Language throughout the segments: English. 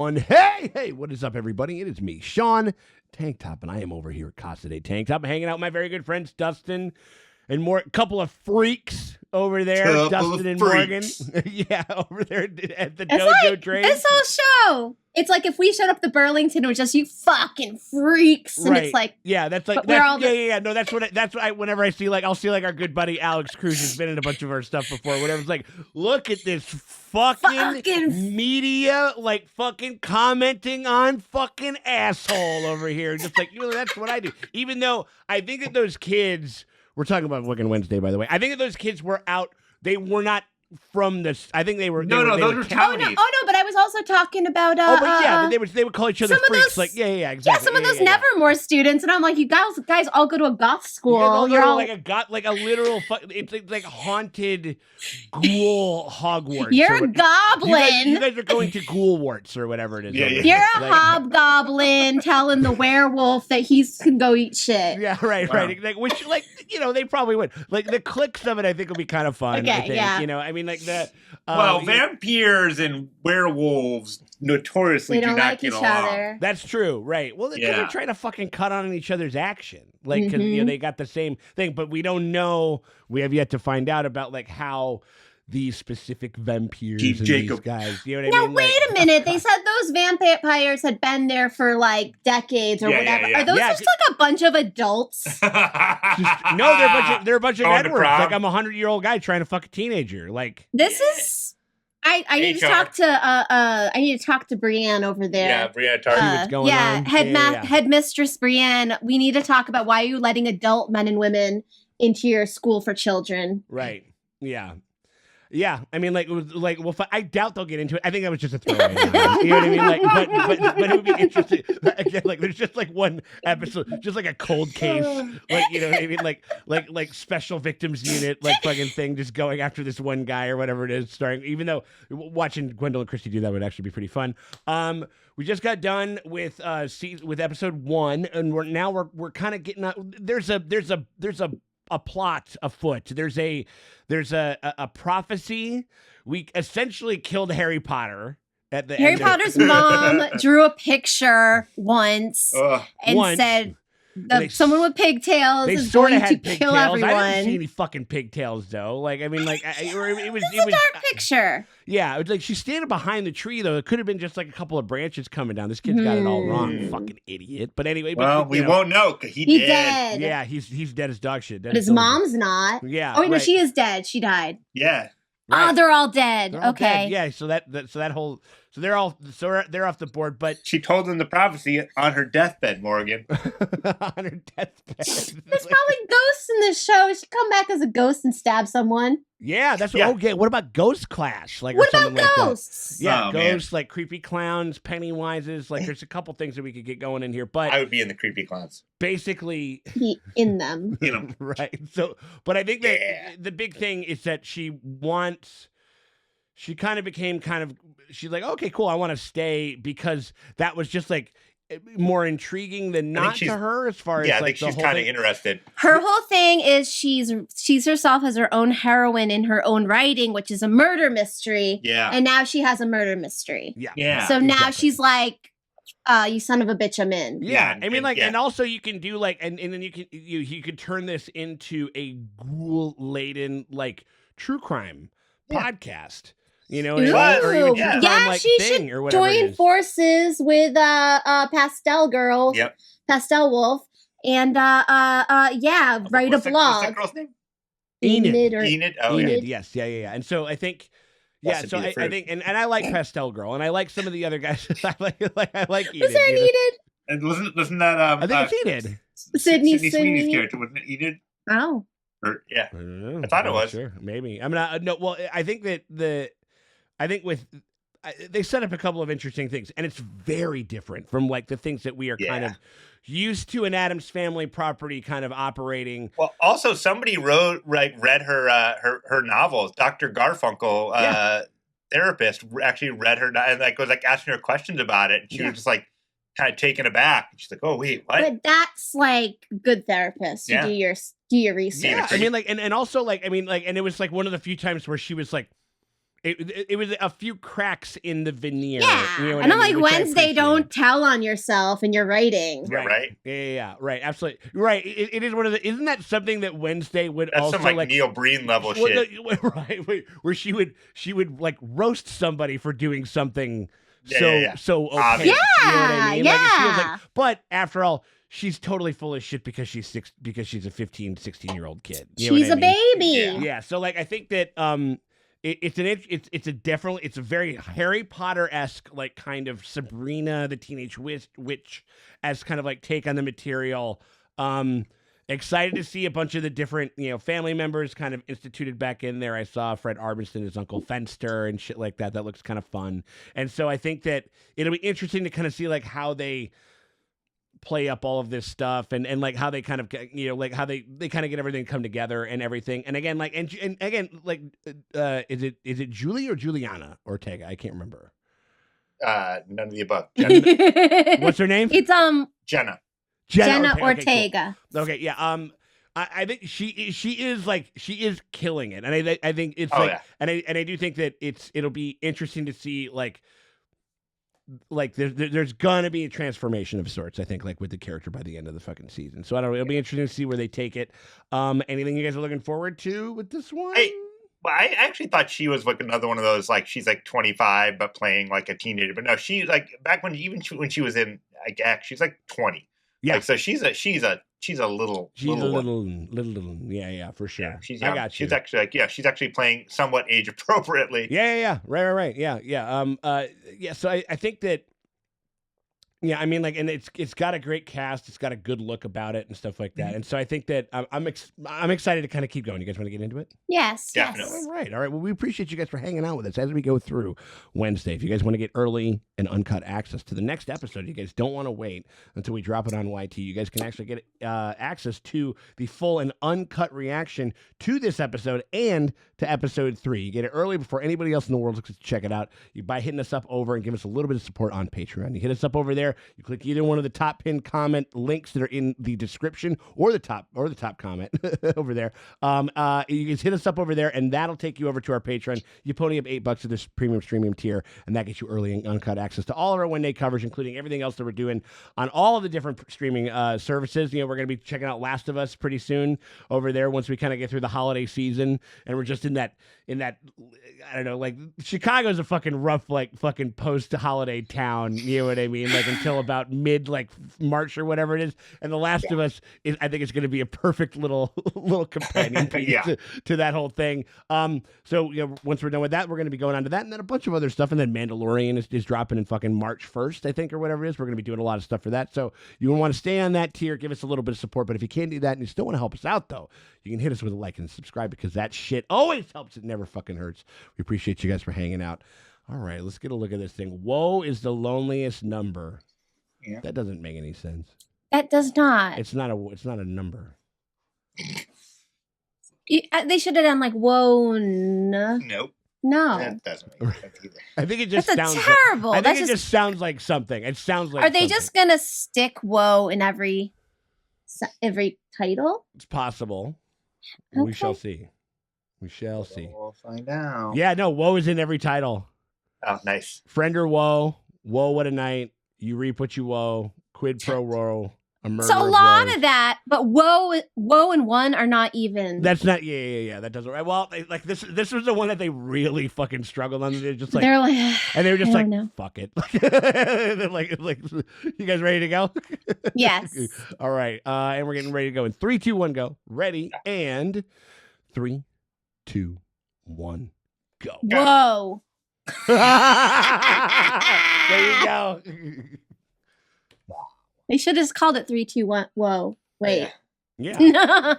Hey, what is up, everybody? It is me, Sean Tank Top, and I am over here at Casa de Tank Top, hanging out with my very good friends, Dustin, and more couple of freaks over there, Dustin and Morgan. Yeah, over there at the dojo train. This whole show. It's like if we showed up to Burlington, it was just you fucking freaks, and right. It's like that's like No, that's what whenever I see I'll see our good buddy Alex Cruz has been in a bunch of our stuff before. Whatever, it's like, look at this fucking media, fucking commenting on fucking asshole over here. Just that's what I do. Even though I think that those kids. We're talking about fucking Wednesday, by the way. I think that those kids were out. They were not from this. I think they were. Those were townies. Oh no! But I was also talking about. They would call each other freaks. Exactly. Yeah, some of those Nevermore students, and I'm like, you guys all go to a goth school. You're all like a literal. It's like haunted ghoul Hogwarts. You're a goblin. You guys are going to Ghoulwarts or whatever it is. Yeah. You're a hobgoblin telling the werewolf that he can go eat shit. Yeah, right. Which they probably would. The clicks of it, I think, will be kind of fun. Okay, I think. yeah. Vampires and werewolves notoriously do not get along. Other. That's true, right? Well, because they're trying to fucking cut on each other's action, because they got the same thing, but we don't know. We have yet to find out about how these specific vampires and these guys. You know what I mean? Now wait a minute. They said those vampires had been there for decades or whatever. Yeah. Are those just a bunch of adults? No, they're a bunch of networks. I'm a 100-year-old guy trying to fuck a teenager. This is. I need to talk to Brienne over there. Yeah, Brienne, see what's going on. Headmistress Brienne. We need to talk about why are you letting adult men and women into your school for children? Right. Yeah. Yeah, I mean, I doubt they'll get into it. I think that was just a throwaway. You know what I mean? But it would be interesting. Again, there's just one episode, just a cold case, you know what I mean? Like special victims unit, fucking thing, just going after this one guy or whatever it is. Starring, even though watching Gwendolyn Christie do that would actually be pretty fun. We just got done with episode 1, and we're kind of getting. There's a plot afoot. There's a prophecy. We essentially killed Harry Potter at the Harry end. Potter's mom drew a picture once and said someone with pigtails is going to kill everyone. I didn't see any fucking pigtails though. It was a dark picture. Yeah, it was she's standing behind the tree though. It could have been just a couple of branches coming down. This kid's got it all wrong, fucking idiot. But anyway, we won't know because he's dead. Yeah, he's dead as dog shit. But his mom's not. Yeah. Oh no, she is dead. She died. Yeah. Right. Oh, they're all dead. Okay. Dead. Yeah. So they're off the board. But she told them the prophecy on her deathbed, Morgan. On her deathbed. There's probably ghosts in this show. She come back as a ghost and stab someone. Yeah, that's what. Okay, what about Ghost Clash? What about ghosts? Yeah, ghosts, creepy clowns, Pennywises. There's a couple things that we could get going in here. But I would be in the creepy clowns. Basically, be in them. Right. So, but I think that the big thing is that she kind of became she's like, okay, cool, I want to stay because that was just more intriguing than not to her as far as I think she's kind of interested. Her whole thing is she sees herself as her own heroine in her own writing, which is a murder mystery. Yeah. And now she has a murder mystery. Yeah. So now she's like, you son of a bitch, I'm in. Yeah. I mean, and also you can do and then you could turn this into a ghoul-laden true crime podcast. You know, or even she should join forces with Pastel Girl, Pastel Wolf, and write a blog. What's that girl's name? Enid. Enid. Oh, Enid. Yes. Yeah. And so I think. Yeah, so I think, and I like Pastel Girl, and I like some of the other guys. I like Enid. Was there an Enid? And wasn't that I think it's Enid. Sydney Sweeney's character, wasn't it Enid? Oh. Yeah. I don't know. I thought it was. Sure, maybe. I mean, no. Well, I think that they set up a couple of interesting things, and it's very different from the things that we are kind of used to in Addams Family property kind of operating. Well, also somebody read her novels. Dr. Garfunkel, therapist, actually read her and was asking her questions about it, and she was just kind of taken aback. She's like, "Oh wait, what?" But that's good therapist. You do your research. Yeah, I mean, and also and it was one of the few times where she was it was a few cracks in the veneer. Yeah, you know and I'm like, Wednesday, don't tell on yourself in your writing. Right. Yeah, right. Absolutely. Right. It is one of the. Isn't that something that Wednesday would That's also some like Neil Breen level shit, right? Where she would like roast somebody for doing something yeah. so okay. Yeah, you know what I mean? yeah. Like, it feels like, but after all, she's totally full of shit because she's a 15, 16-year-old kid. You know She's what I mean? a baby. Yeah. So like, I think that it's a very Harry Potter-esque, like, kind of Sabrina the Teenage Witch as kind of like take on the material. Excited to see a bunch of the different, family members kind of instituted back in there. I saw Fred Armisen as Uncle Fenster and shit like that. That looks kind of fun. And so I think that it'll be interesting to kind of see like how they play up all of this stuff and like how they kind of like how they kind of get everything come together and everything. And again, like and again, like is it Julie or Juliana Ortega? I can't remember. None of the above. What's her name? It's Jenna Ortega. Okay, yeah. I think she is killing it, and I think it's and I do think that it'll be interesting to see like there's gonna be a transformation of sorts, I think, like with the character by the end of the fucking season. So I don't know. It'll be interesting to see where they take it. Anything you guys are looking forward to with this one? I actually thought she was like another one of those, like she's like 25 but playing like a teenager. But no, she like back when she was in she's like 20. Yeah. Like, so she's a little yeah, for sure. Yeah, she's young. I got you. She's actually she's actually playing somewhat age appropriately. Yeah. Right. Yeah. So I think that. Yeah, I mean, like, and it's got a great cast. It's got a good look about it and stuff like that. Mm-hmm. And so I think that I'm excited to kind of keep going. You guys want to get into it? Yes, definitely. Yes. All right. Well, we appreciate you guys for hanging out with us as we go through Wednesday. If you guys want to get early and uncut access to the next episode, you guys don't want to wait until we drop it on YT. You guys can actually get access to the full and uncut reaction to this episode and to episode 3. You get it early before anybody else in the world to check it out. By hitting us up over and give us a little bit of support on Patreon. You hit us up over there. You click either one of the top pinned comment links that are in the description or the top comment over there. You can hit us up over there, and that'll take you over to our Patreon. You pony up $8 to this premium tier, and that gets you early and uncut access to all of our one-day coverage, including everything else that we're doing on all of the different streaming services. We're going to be checking out Last of Us pretty soon over there once we kind of get through the holiday season, and we're just in that I don't know, like Chicago's a fucking rough, like fucking post-holiday town. You know what I mean? Like until about mid like March or whatever it is, and The Last of Us is, I think it's going to be a perfect little companion piece to that whole thing. So once we're done with that, we're going to be going on to that, and then a bunch of other stuff, and then Mandalorian is dropping in fucking March 1st, I think, or whatever it is. We're going to be doing a lot of stuff for that. So you want to stay on that tier, give us a little bit of support. But if you can't do that and you still want to help us out, though, you can hit us with a like and subscribe, because that shit always helps. It never fucking hurts. We appreciate you guys for hanging out. All right, let's get a look at this thing. Woe is the loneliest number. Yeah. That doesn't make any sense. That does not. It's not a number. They should have done like whoa. Nope. No. That doesn't make sense either. I think it just sounds terrible. I think it just sounds like something. It sounds like. Are they just gonna stick whoa in every title? It's possible. Okay. We shall see. We'll find out. Yeah, no, woe is in every title. Oh, nice. Friend or woe. Woe, what a night. You reap what you woe. Quid pro quo. So a lot of that, but woe and one are not even. That's not. Yeah. That doesn't. Well, like this was the one that they really fucking struggled on. They're just like, and they were just like, fuck it. like, you guys ready to go? Yes. All right. And we're getting ready to go in 3, 2, 1, go. Ready and 3, 2, 1, go. Whoa. There you go. They should have just called it 3, 2, 1. Whoa. Wait. Yeah.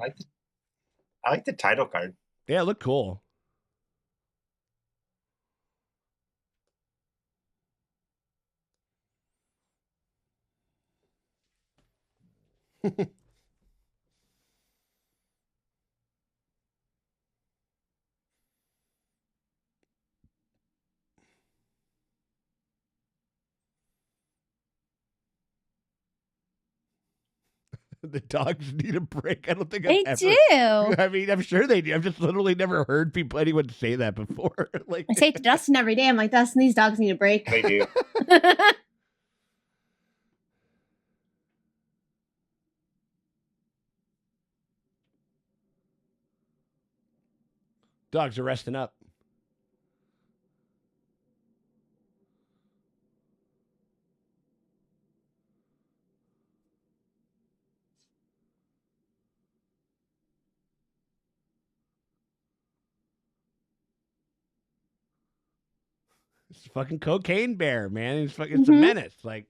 I like the title card. Yeah, it looked cool. The dogs need a break. I don't think They I've do. I mean, I'm sure they do. I've just literally never heard anyone say that before. Like, I say it to Dustin every day. I'm like, Dustin, these dogs need a break. They do. dogs are resting up. It's a fucking cocaine bear, man. It's a menace. Like,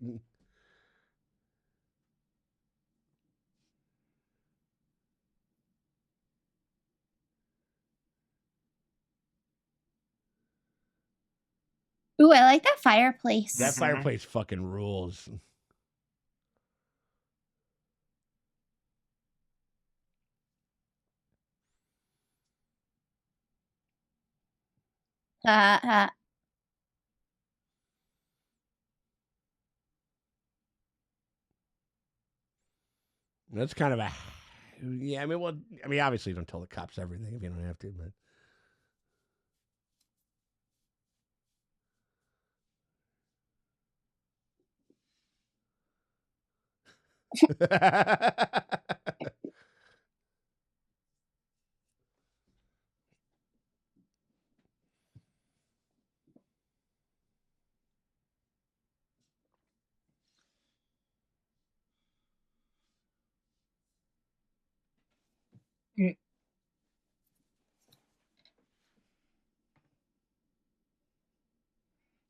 ooh, I like that fireplace. That fireplace fucking rules. That's kind of a yeah. I mean, well, obviously, don't tell the cops everything if you don't have to, but.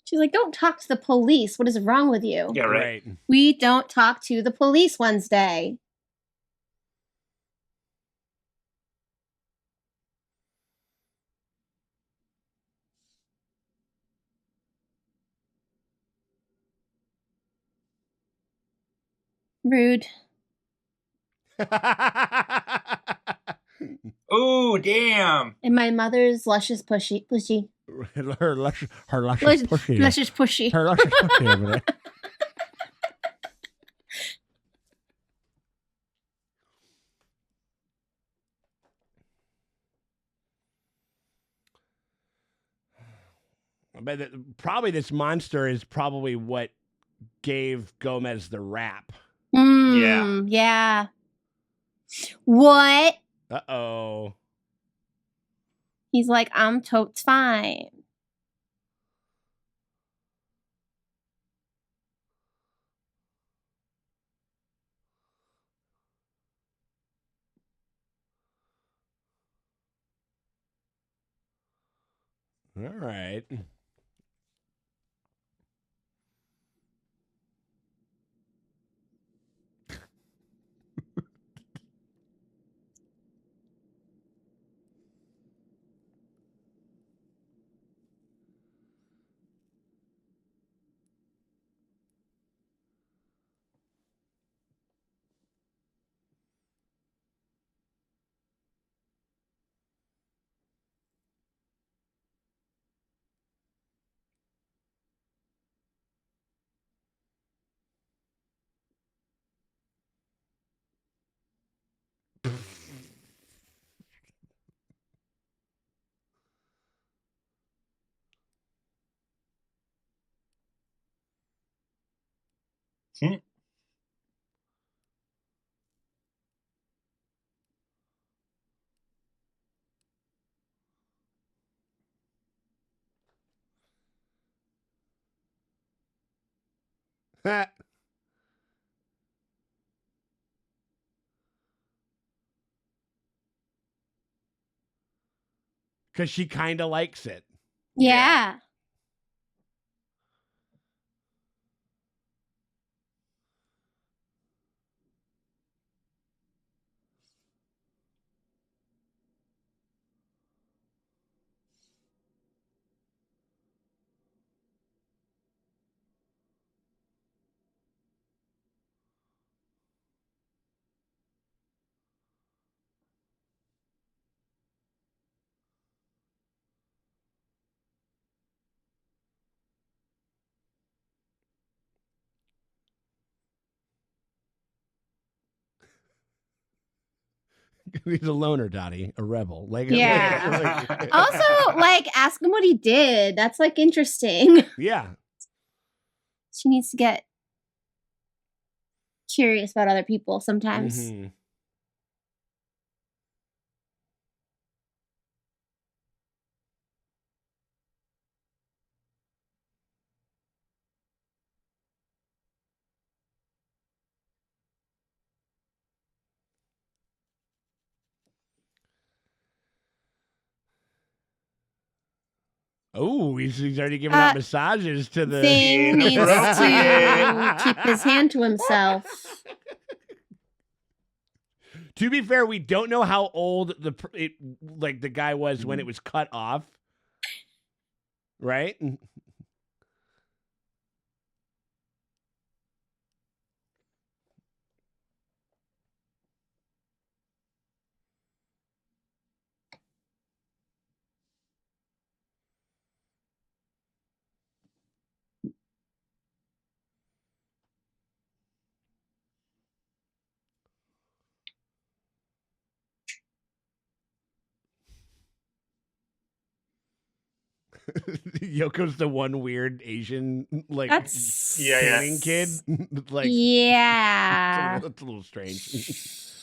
She's like, don't talk to the police. What is wrong with you? Yeah, right. We don't talk to the police Wednesday. Rude. Oh, damn. And my mother's luscious pushy. her luscious pushy. Luscious pushy. Her luscious pushy over there. But probably this monster is probably what gave Gomez the rap. Yeah. What? Uh-oh. He's like, I'm totes fine. All right. Because she kind of likes it. Yeah. He's a loner, Dottie, a rebel. Like, Also, like, ask him what he did. That's like interesting. Yeah. She needs to get curious about other people sometimes. Mm-hmm. Oh, he's already giving out massages to the thing. Needs to keep his hand to himself. To be fair, we don't know how old the guy was when it was cut off, right? Yoko's the one weird Asian painting kid. Like, yeah, it's a little strange.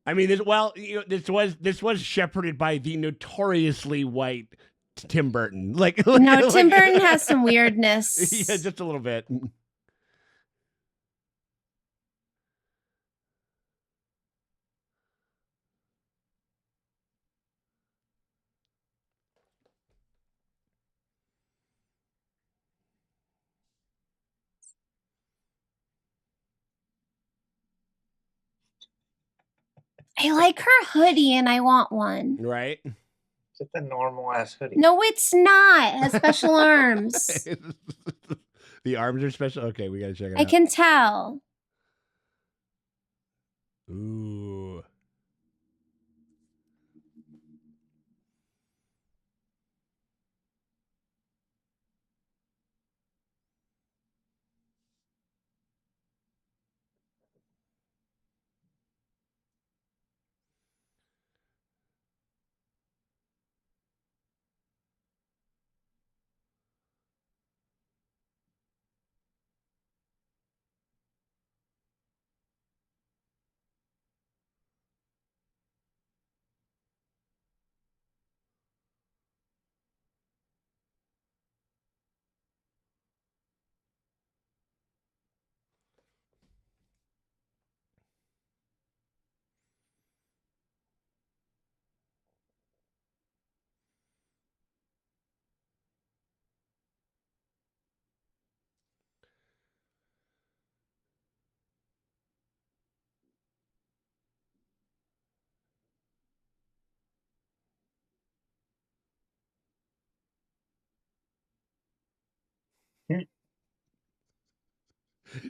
I mean, this was shepherded by the notoriously white Tim Burton. No, Tim Burton has some weirdness. Yeah, just a little bit. I like her hoodie and I want one. Right? It's just a normal ass hoodie. No, it's not. It has special arms. The arms are special? Okay, we gotta check it out. I can tell. Ooh.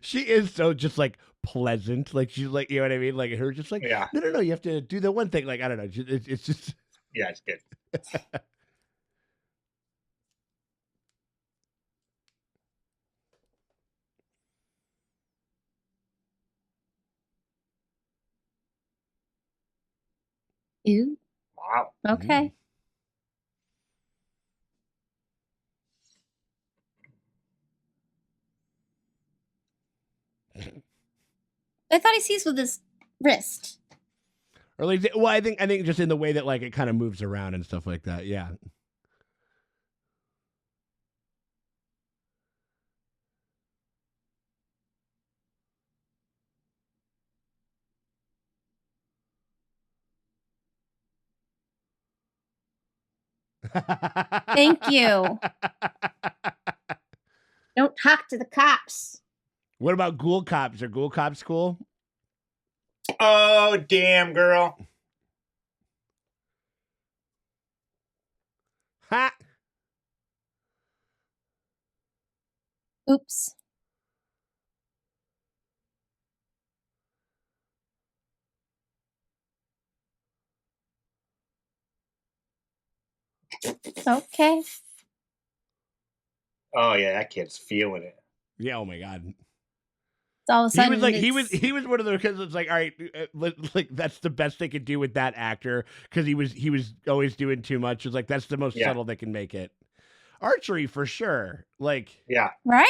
She is so just like pleasant. Like she's like, you know what I mean? Like her just like, no, you have to do the one thing. Like, I don't know. It's just. Yeah, it's good. Ew. Wow. Okay. I thought he sees with his wrist. Or like, well, I think just in the way that like it kind of moves around and stuff like that. Yeah. Thank you. Don't talk to the cops. What about ghoul cops? Are ghoul cops cool? Oh, damn, girl. Ha! Oops. Okay. Oh, yeah, that kid's feeling it. Yeah, oh my God. all of a sudden he was one of those kids that's like, all right, like that's the best they could do with that actor because he was always doing too much. It's like that's the most subtle they can make it. Archery for sure. Like right.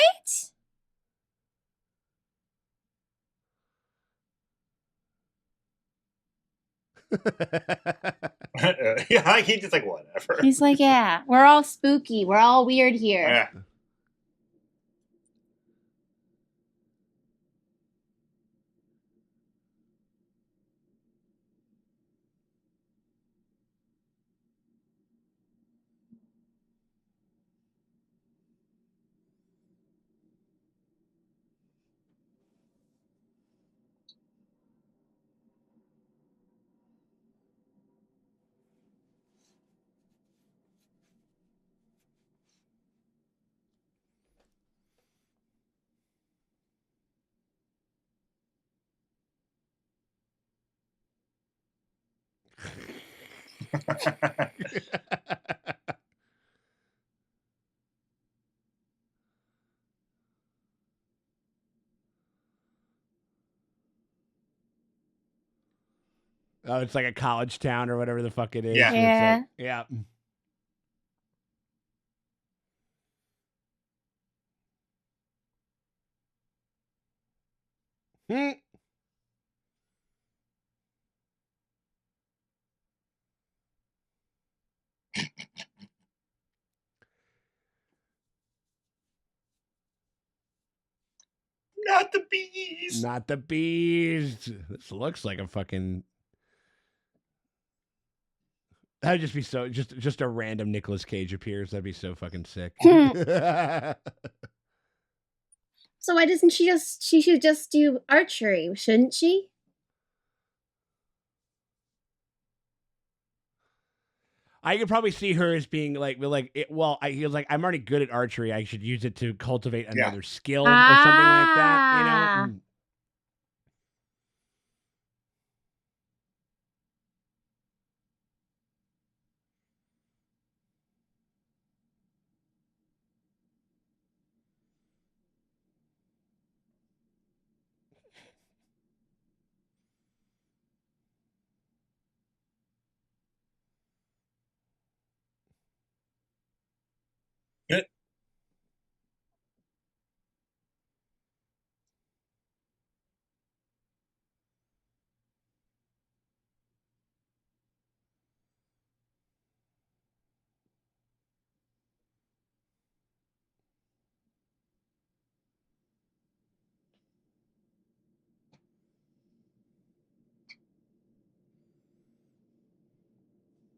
Yeah, he's just like whatever. He's like, yeah, we're all spooky, we're all weird here. Yeah. Oh, it's like a college town or whatever the fuck it is. Yeah. Yeah. Like, yeah. Not the bees. Not the bees. This looks like a fucking. That'd just be so. Just a random Nicolas Cage appears. That'd be so fucking sick. So why doesn't she just? She should just do archery, shouldn't she? I could probably see her as being like, he was like, I'm already good at archery. I should use it to cultivate another skill or something like that. You know.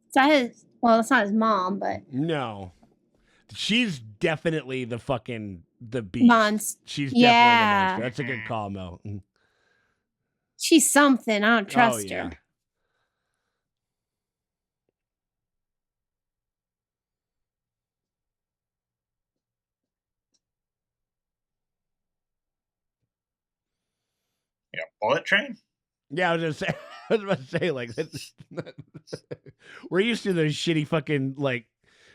Is that his? Well, it's not his mom, but No, she's definitely the beast. She's definitely the monster. That's a good call, Mo. She's something. I don't trust her. Yeah, bullet train. Yeah, I was about to say, like, we're used to those shitty fucking like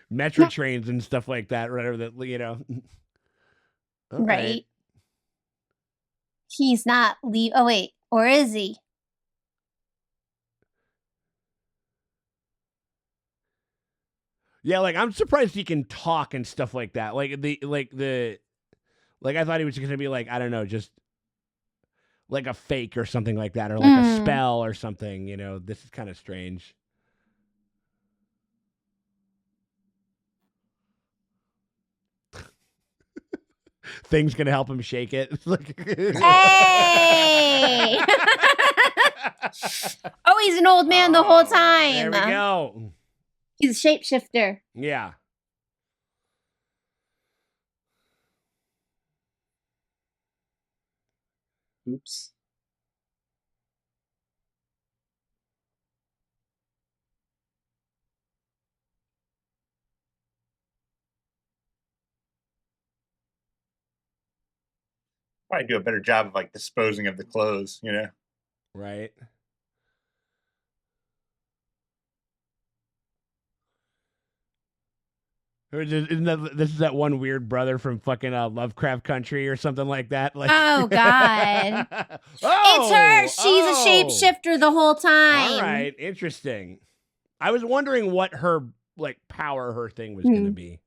metro trains and stuff like that, whatever that you know. Right. He's not Oh wait, or is he? Yeah, like I'm surprised he can talk and stuff like that. Like I thought he was gonna be like, I don't know, just like a fake or something like that, or like a spell or something. You know, this is kind of strange. Thing's gonna help him shake it. Hey! Oh, he's an old man the whole time. There we go. He's a shapeshifter. Yeah. Oops. Probably do a better job of like disposing of the clothes, you know? Right. This is that one weird brother from fucking Lovecraft Country or something like that. Like, oh God, oh, it's her. She's a shapeshifter the whole time. All right, interesting. I was wondering what her like power, her thing was going to be.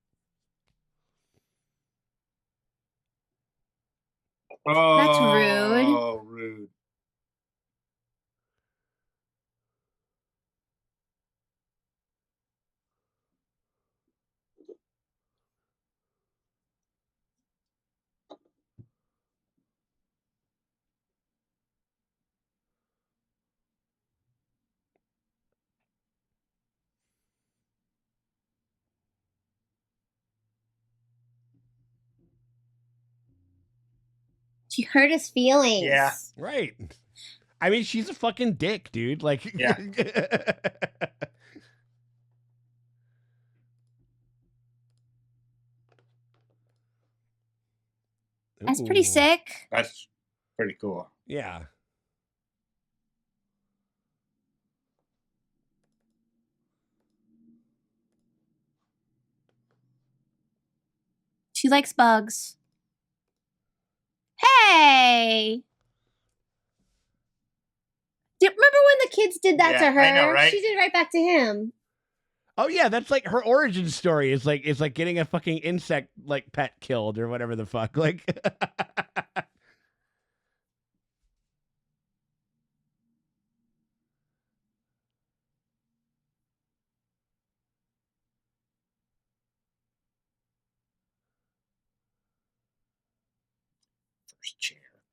Oh, that's rude. Oh, rude. She hurt his feelings. Yeah. Right. I mean, she's a fucking dick, dude. Like, yeah. That's pretty sick. That's pretty cool. Yeah. She likes bugs. Hey! Remember when the kids did that to her? I know, right? She did it right back to him. Oh yeah, that's like her origin story. Is like getting a fucking insect like pet killed or whatever the fuck. Like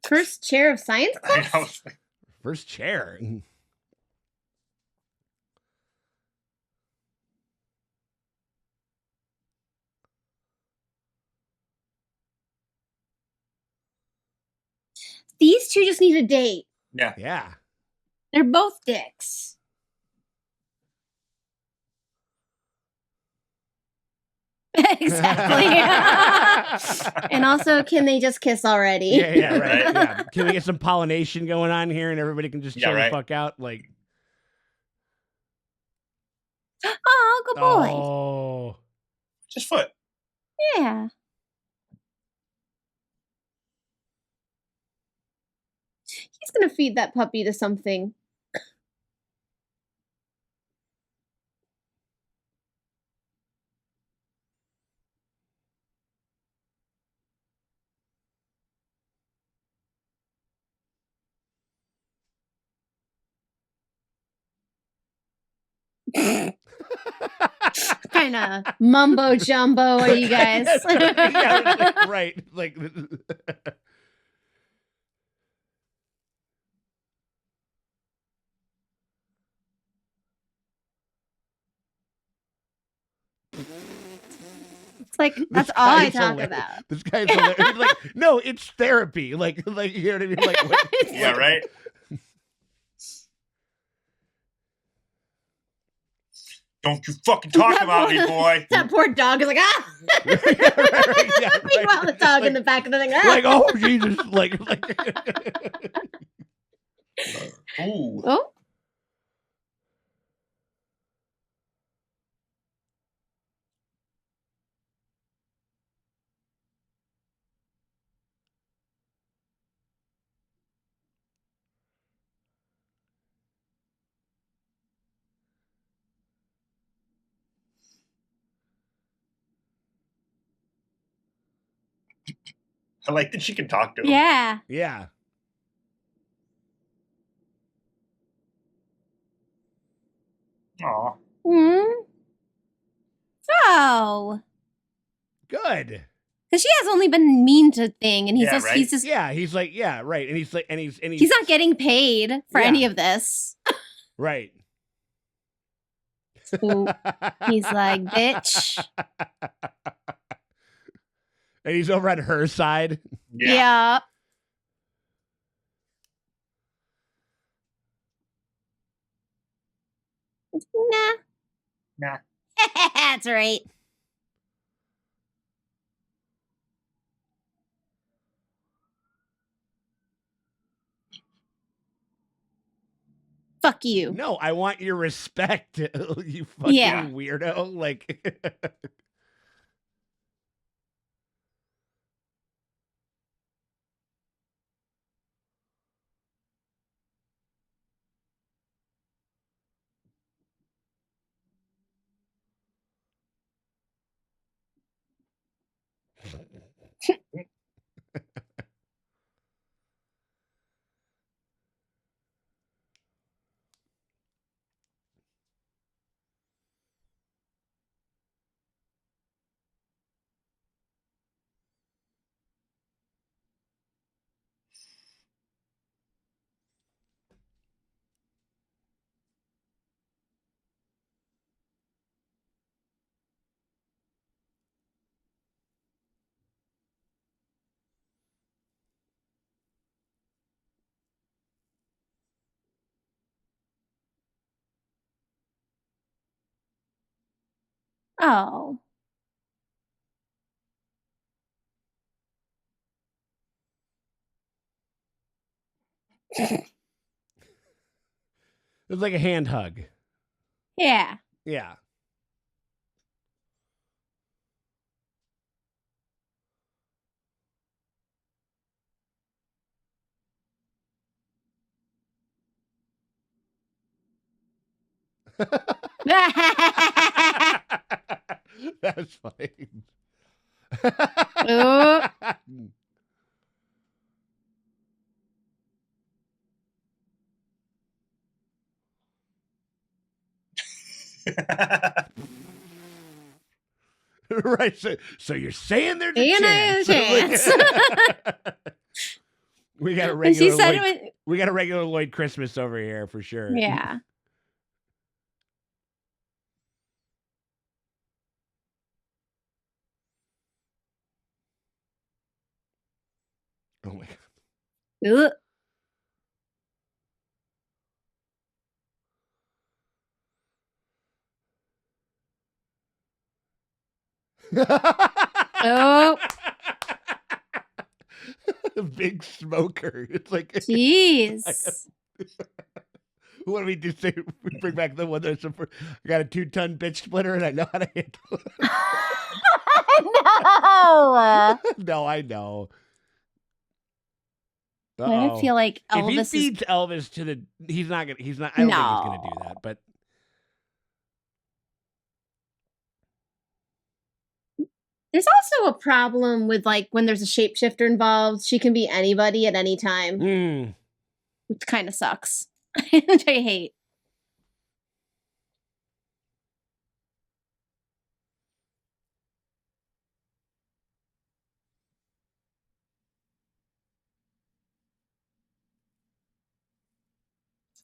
First chair of science class? First chair. These two just need a date. Yeah. Yeah. They're both dicks. Exactly. And also, can they just kiss already? Yeah, right. Yeah. Can we get some pollination going on here and everybody can just chill the fuck out? Like, oh, good boy. Oh. Just foot. Yeah. He's gonna feed that puppy to something. Kind of mumbo jumbo are you guys? Yeah, right. Like it's like that's all I talk about. This guy's hilarious. Like, no, it's therapy. Like you know what I mean? Like, what? Yeah, right. Don't you fucking talk about me, boy. That poor dog is like, ah. Meanwhile, the dog in the back of the thing, ah. Like, oh Jesus, like. Ooh. Oh. I like that she can talk to him. Yeah. Yeah. Aw. Oh. Good. Because she has only been mean to Thing, and he's Yeah, just right? he's just He's like, yeah, right, and he's like, and he's he's not getting paid for any of this. Right. So he's like, bitch. And he's over at her side. Yeah. Nah. That's right. Fuck you. No, I want your respect, you fucking weirdo. Like, Oh. It's like a hand hug. Yeah. Yeah. That's funny. Oh. Right. So you're saying there's a And chance. We got a And she regular said Lloyd. We got a regular Lloyd Christmas over here for sure. Yeah. Oh my god. Ugh. Oh. Big smoker. It's like, jeez. what do we do? Say we bring back the one that's I got a 2-ton bitch splitter and I know how to handle it. No. No, I know. I feel like if he Elvis feeds Elvis to the, he's not gonna. He's not. I don't think he's gonna do that. But there's also a problem with like when there's a shapeshifter involved. She can be anybody at any time, which kind of sucks. Which I hate.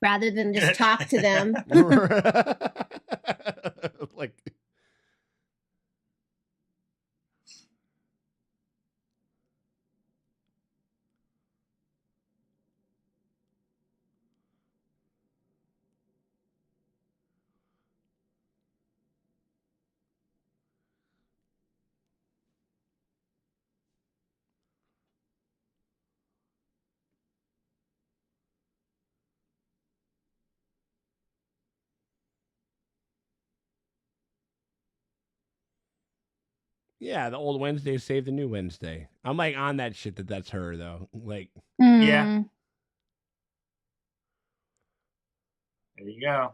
Rather than just talk to them. Like. Yeah, the old Wednesday saved the new Wednesday. I'm like on that shit that's her though. Like, yeah. There you go.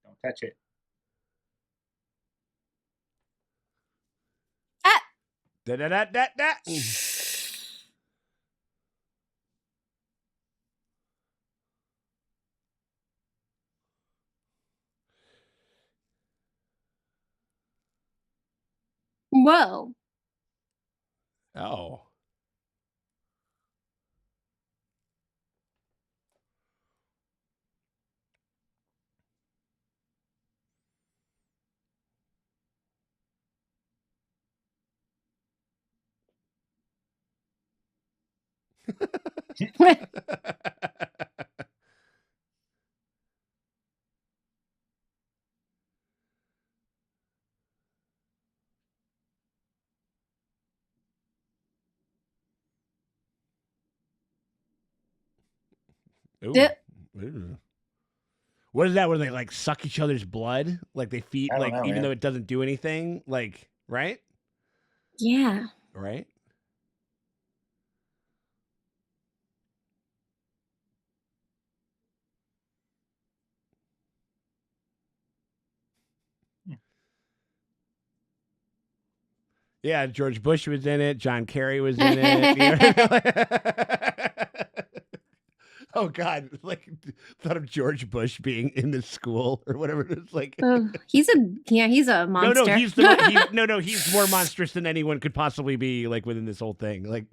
Don't touch it. Da da da da da. Whoa. Oh. Ooh. Ooh. What is that? Where they like suck each other's blood? Like they feed, like know, even man. though it doesn't do anything, like right? Yeah. Right. Yeah, George Bush was in it. John Kerry was in it. You know? Oh God! Like thought of George Bush being in the school or whatever it is. Like, Oh, he's a monster. no, he's more monstrous than anyone could possibly be. Like within this whole thing, like.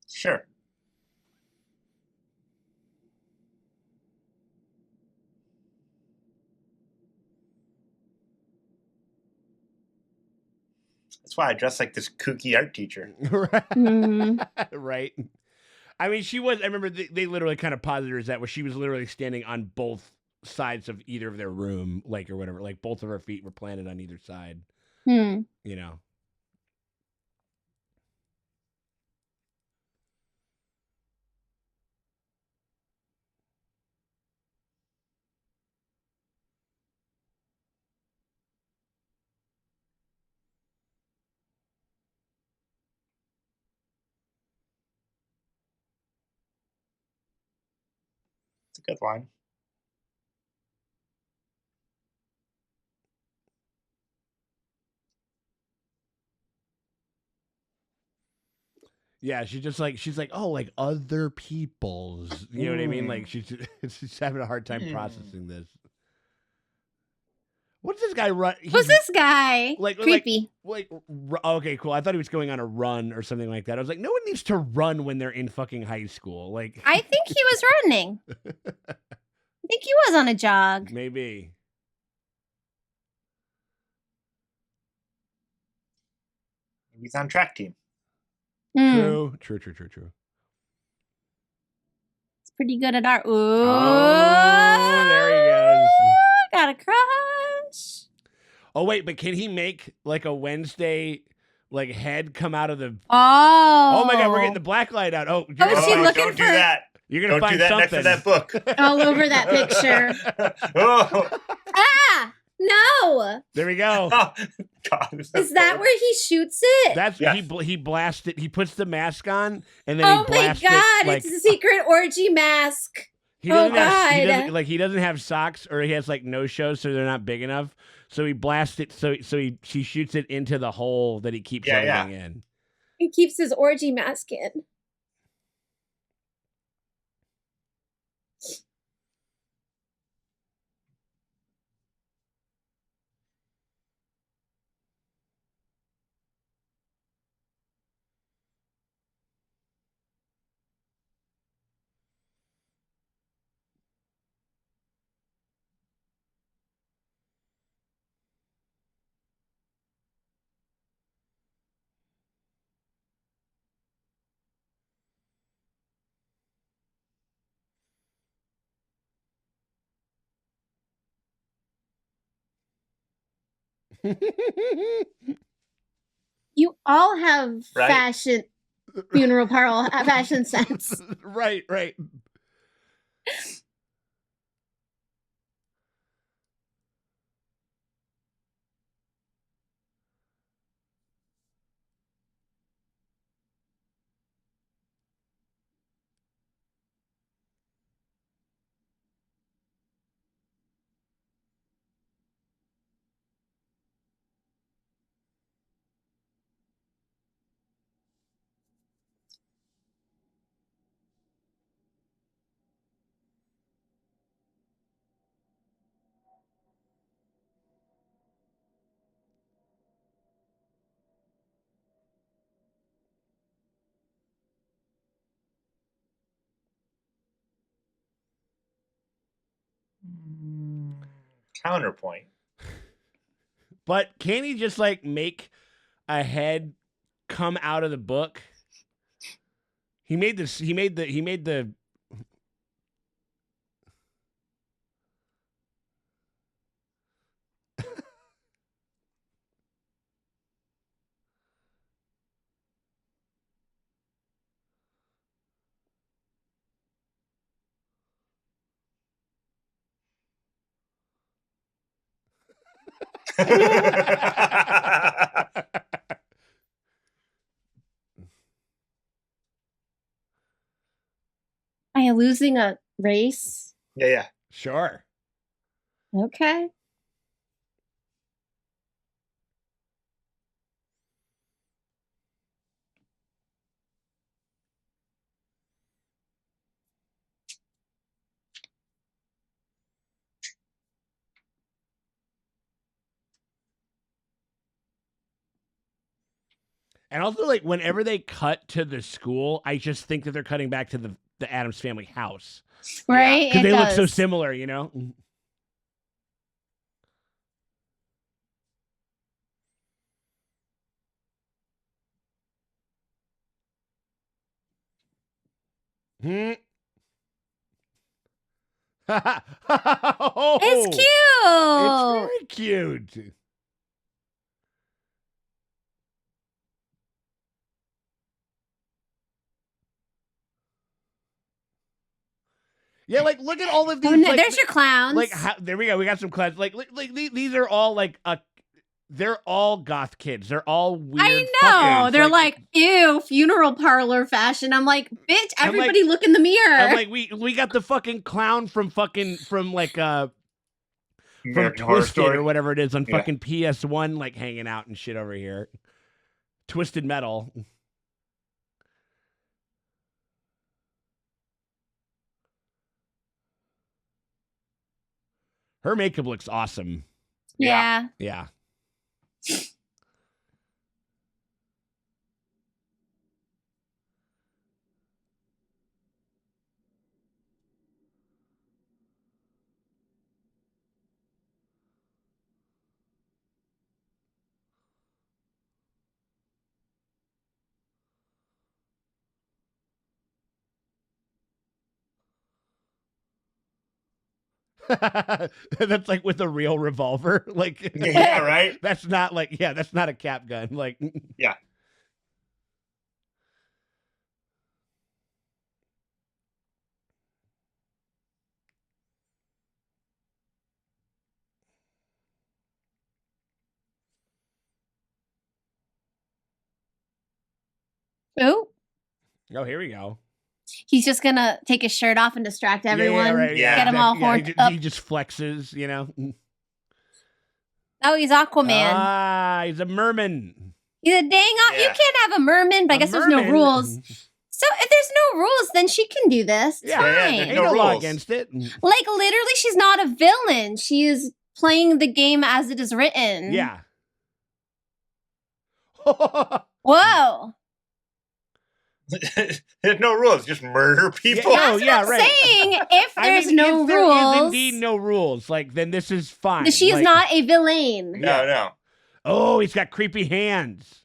Sure. That's why I dress like this kooky art teacher. Right. I mean, she was. I remember they literally kind of posited her as that, where she was literally standing on both sides of either of their room, like or whatever. Like both of her feet were planted on either side. You know. It's a good line. Yeah, she's like, oh, like other people's. You know what I mean? Like she's having a hard time processing this. What's this guy run? Who's this guy? Like creepy. Okay, cool. I thought he was going on a run or something like that. I was like, no one needs to run when they're in fucking high school. Like, I think he was running. I think he was on a jog. Maybe. He's on track team. True. It's pretty good at art. Ooh. Oh, there he goes. Got a crush. Oh wait, but can he make like a Wednesday like head come out of the? Oh my God, we're getting the black light out. Oh, is she looking don't for? do that. You're gonna Don't find do that something next to that book. All over that picture. Oh. Ah, no. There we go. Oh, God, Is that where he shoots it? That's Yes. he blasts it. He puts the mask on and then Oh he my blasts God! it. Like, It's a secret orgy mask. he doesn't Oh, have, he God. doesn't, like he doesn't have socks or he has like no shows, so they're not big enough. So he blasts it. So she shoots it into the hole that he keeps everything in. He keeps his orgy mask in. You all have fashion, funeral parlor fashion sense. Right. Counterpoint. But can he just like make a head come out of the book? He made this. He made the. Are you losing a race? Yeah. Sure. Okay. And also, like, whenever they cut to the school, I just think that they're cutting back to the Addams family house. Right? Because It they look so does. similar, you know? Hmm. It's cute. It's very cute. Yeah, like look at all of these. Oh, no, like, there's your clowns. like there we go. We got some clowns. Like these are all like they're all goth kids. They're all weird. I know. fuckers. They're like, ew, funeral parlor fashion. I'm like, bitch, I'm everybody look in the mirror. I'm like we got the fucking clown from like from American Horror Twisted Story or whatever it is on Yeah. fucking PS1, like hanging out and shit over here. Twisted Metal. Her makeup looks awesome. yeah. Yeah. That's like with a real revolver. Like Yeah, right? That's not like that's not a cap gun. Like Yeah. Oh, oh, here we go. he's just gonna take his shirt off and distract everyone. Yeah, right. Yeah. Get him all horned up. He just flexes, you know. Oh, he's Aquaman. Ah, he's a merman. He's a dang. You Yeah. can't have a merman, but I A guess there's no merman? rules. So if there's no rules, then she can do this. It's Yeah, yeah, fine. Ain't No no law rules. against it. Like literally, she's not a villain. She is playing the game as it is written. Yeah. Whoa. There's no rules. Just murder people. Yeah, no, That's yeah, what I'm right. saying. If there's I mean, no if there rules, is indeed no rules, like then this is fine. then she is Like, not a villain. No. Oh, he's got creepy hands.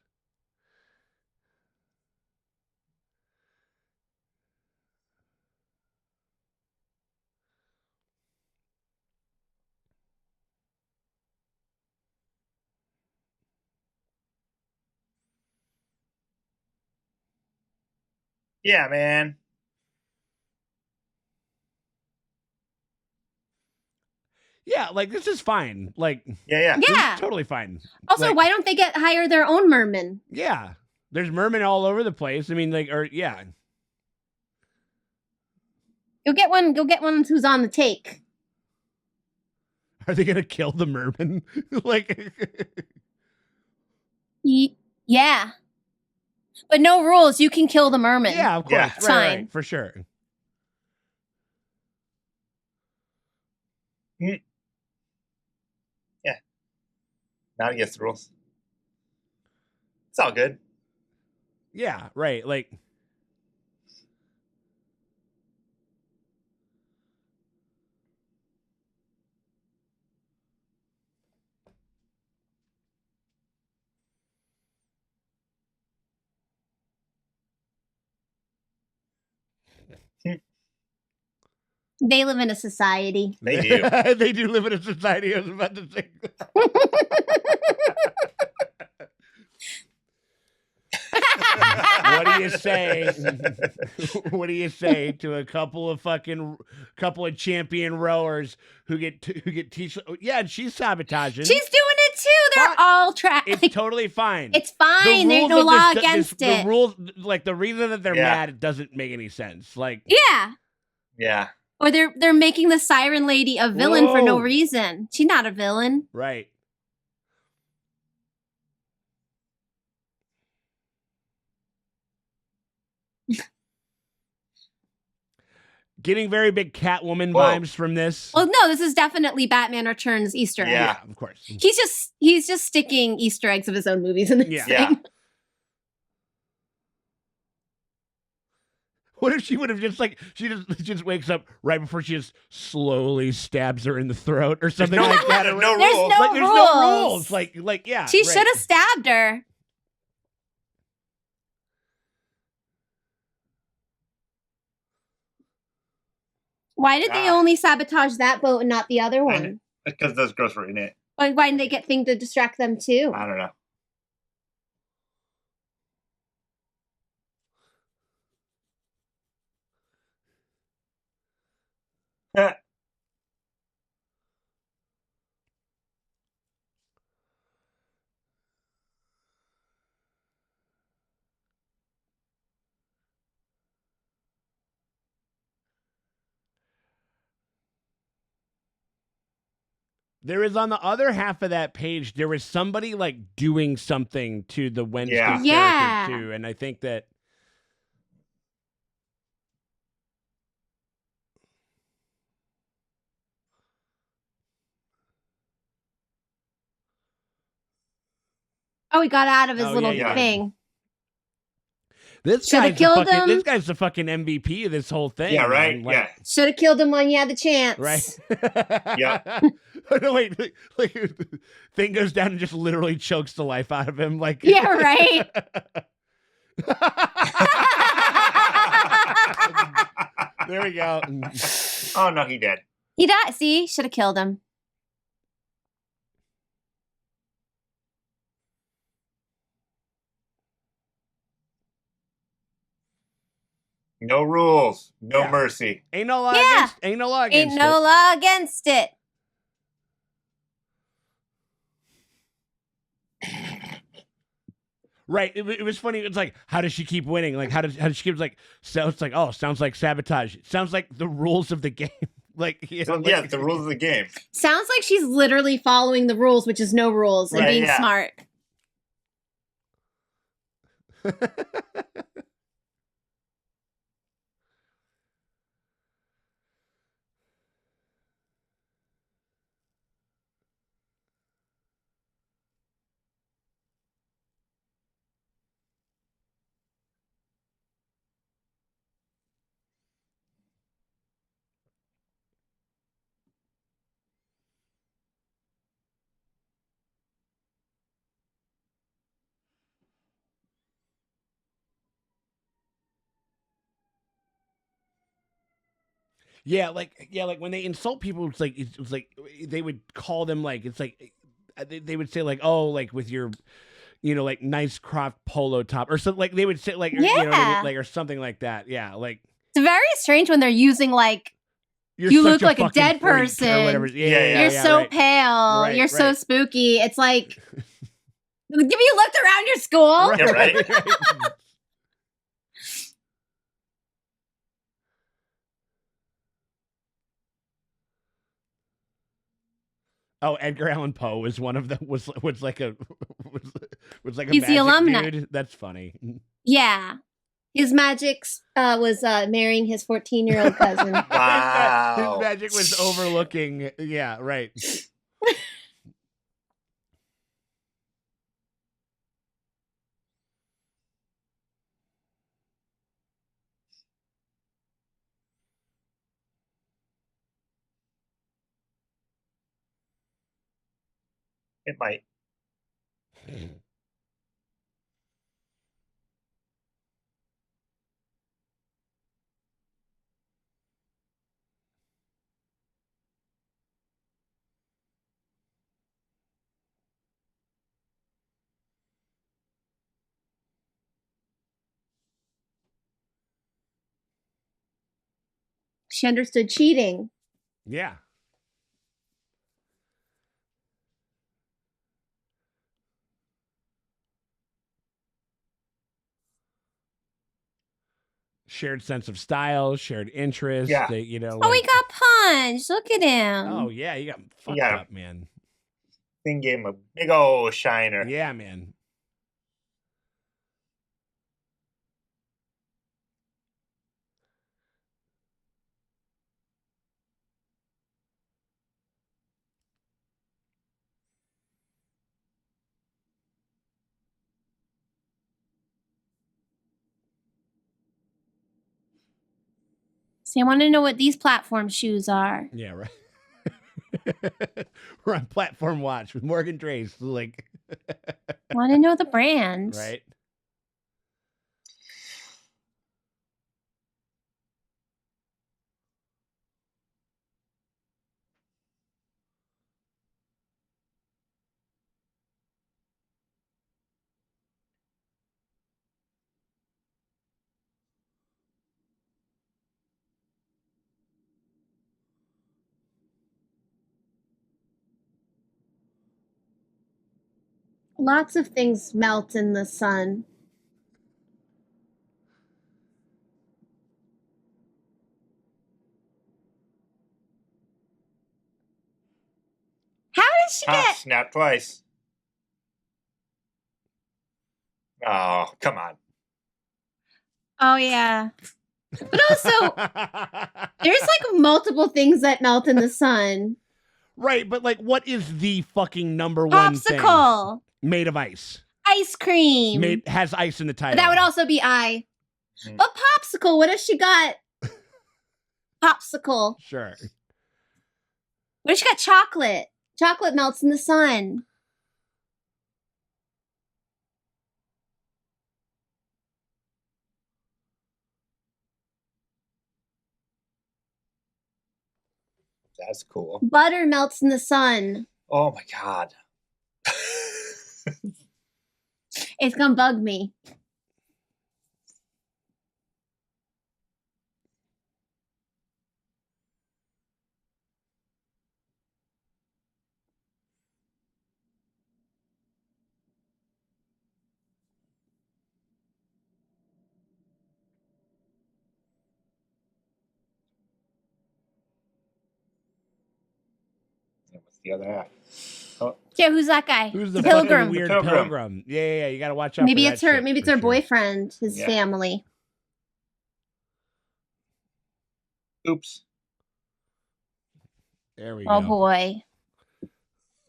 Yeah, man. Yeah, like this is fine. Like Yeah. this is Yeah. totally fine. Also, Like, why don't they hire their own merman? Yeah, there's mermen all over the place. I mean, like, or yeah, Go get one. Go get one who's on the take. are they gonna kill the merman? Like, Yeah. But no rules. You can kill the merman. yeah, of course, Yeah. right, It's fine. right, for sure. Not against the rules. It's all good. Yeah, right. Like, They live in a society. They do. They do live in a society. I was about to say. What do you say? What do you say to a couple of champion rowers who get teach? Yeah, and she's sabotaging. She's doing it it too. They're Fine. all trash. It's totally fine. It's fine. There's rules no of law this- against it. The rules, like the reason that they're Yeah. mad, it doesn't make any sense. Like, Yeah. Yeah. Or they're making the Siren Lady a villain for no Whoa. reason. She's not a villain. right. Getting very big Catwoman Whoa. vibes from this. Well, no, this is definitely Batman Returns Easter egg. Yeah. Of course. He's just sticking Easter eggs of his own movies in this Yeah. Yeah. thing. What if she would have she just wakes up right before she just slowly stabs her in the throat or something No, like that? there's or no There's rules. no like there's no rules. rules. Like yeah. She right. should have stabbed her. Why did they Ah. only sabotage that boat and not the other I one? Because those girls were in it. Why didn't they get things to distract them too? I don't know. There is on the other half of that page, there was somebody like doing something to the Wednesday Yeah. character Yeah. too, and I think that Oh, he got out of his Oh, little yeah. thing. this Shoulda guy's killed him. this guy's the fucking MVP of this whole thing. Yeah, right? man. Like, Yeah. Should have killed him when you had the chance. Right. Yeah. No, wait. Like, thing goes down and just literally chokes the life out of him. Like. Yeah, right. There we go. Oh no, he did. He died. See, should have killed him. No rules, no Yeah. mercy. Ain't no law Yeah. against. Ain't no law against. Ain't no it. law against it. Right. It was funny. It's like, how does she keep winning? Like, how does she keep like? So it's like, oh, sounds like sabotage. It sounds like the rules of the game. Like, you know, So, yeah, the rules of the game. Sounds like she's literally following the rules, which is no rules, and Right, being yeah. smart. Yeah, like when they insult people, it's like they would call them like it's like they would say like, oh, like with your, you know, like nice crop polo top or something, like they would say like, or, you know what I Yeah. mean? Like, or something like that. Yeah, like It's very strange when they're using like, you're You such look like a fucking dead freak or person. whatever. Yeah, you're so right. pale, Right, you're so right. spooky. It's like, have you looked around your school? Right, Yeah, right. right. Oh, Edgar Allan Poe was one of them. Was like a was like a He's the magic alumni. dude. That's funny. Yeah. His magic was marrying his 14-year-old cousin. Wow. His magic was overlooking. Yeah, right. It might. She understood cheating. Yeah. shared sense of style, shared interest. Yeah. They, you know, Oh, he like, got punched. Look at him. oh yeah, you got fucked Yeah. up, man. Thing gave him a big old shiner. Yeah, man. See, I want to know what these platform shoes are. Yeah, right. We're on Platform Watch with Morgan Drace, like, Want to know the brands. right? Lots of things melt in the sun. How did she get? Snap twice. Oh, come on. Oh, yeah. But also, there's like multiple things that melt in the sun. Right, but like, what is the fucking number one thing Popsicle. made of ice? Ice cream. Has ice in the title. That would also be I. But popsicle, what if she got popsicle? Sure. What if she got chocolate? Chocolate melts in the sun. That's cool. Butter melts in the sun. Oh my god. It's gonna bug me. What's the other half? Oh, Yeah, who's that guy? Who's the Pilgrim. fucking weird pilgrim? Yeah. You gotta watch out. Maybe for it's that her. shit, Maybe it's for her sure. boyfriend, his Yeah. family. oops. There we Oh go. boy.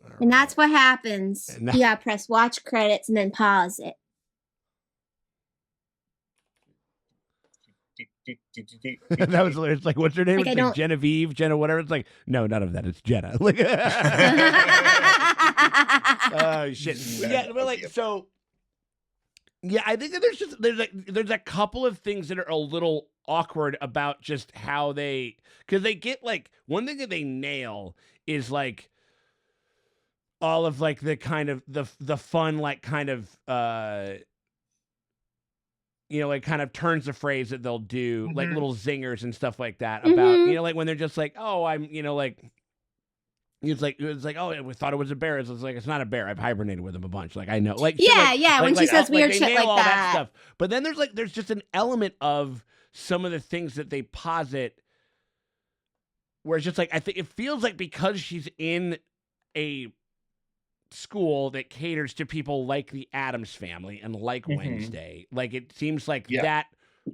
All And that's right. what happens. And You gotta press watch credits and then pause it. That was hilarious. Like, what's her name? Like, I It's don't- like Genevieve, Jenna, whatever. It's like, no, none of that. It's Jenna. Like, oh shit. Yeah, but like, so. Yeah, I think that there's a couple of things that are a little awkward about just how because they get like one thing that they nail is like all of like the kind of the fun like kind of like kind of turns of phrase that they'll do, like Mhm. little zingers and stuff like that about, Mhm. like when they're just like, oh, I'm, like, it's like, oh, we thought it was a bear. It's like, it's not a bear. I've hibernated with him a bunch. Like, I know. Like, shit Yeah, when she says weird they shit nail like all that. stuff. But then there's just an element of some of the things that they posit where it's just like, I think it feels like because she's in a school that caters to people like the Addams Family and like Mhm. Wednesday, like it seems like Yeah. that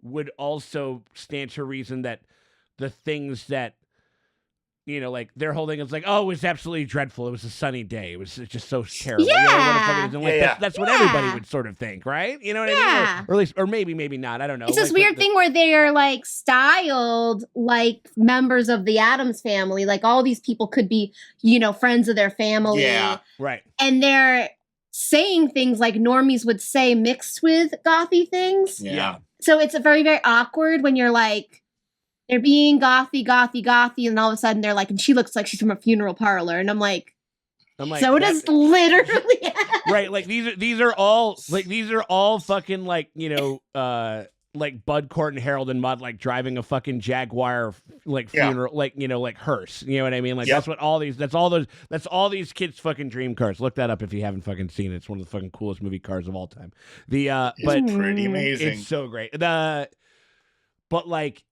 would also stand to reason that the things that like their whole thing is like, oh, it was absolutely dreadful. It was a sunny day. It was just so terrible. You know, what the fuck it is? And like, Yeah. that's what everybody Yeah. would sort of think, right? You know what I Yeah. mean? Or at least, or maybe not. I don't know. It's this Like, weird thing where they are like styled like members of the Addams Family. Like all these people could be, friends of their family. Yeah. right? And they're saying things like normies would say mixed with gothy things. Yeah. So it's a very, very awkward when you're like, they're being gothy, and all of a sudden they're like, and she looks like she's from a funeral parlor. And I'm like so does literally. Right, like these are all fucking like like Bud, Court, and Harold and Mud like driving a fucking Jaguar like funeral like hearse. You know what I mean? Like Yep. It's But pretty amazing. it's so great. but like.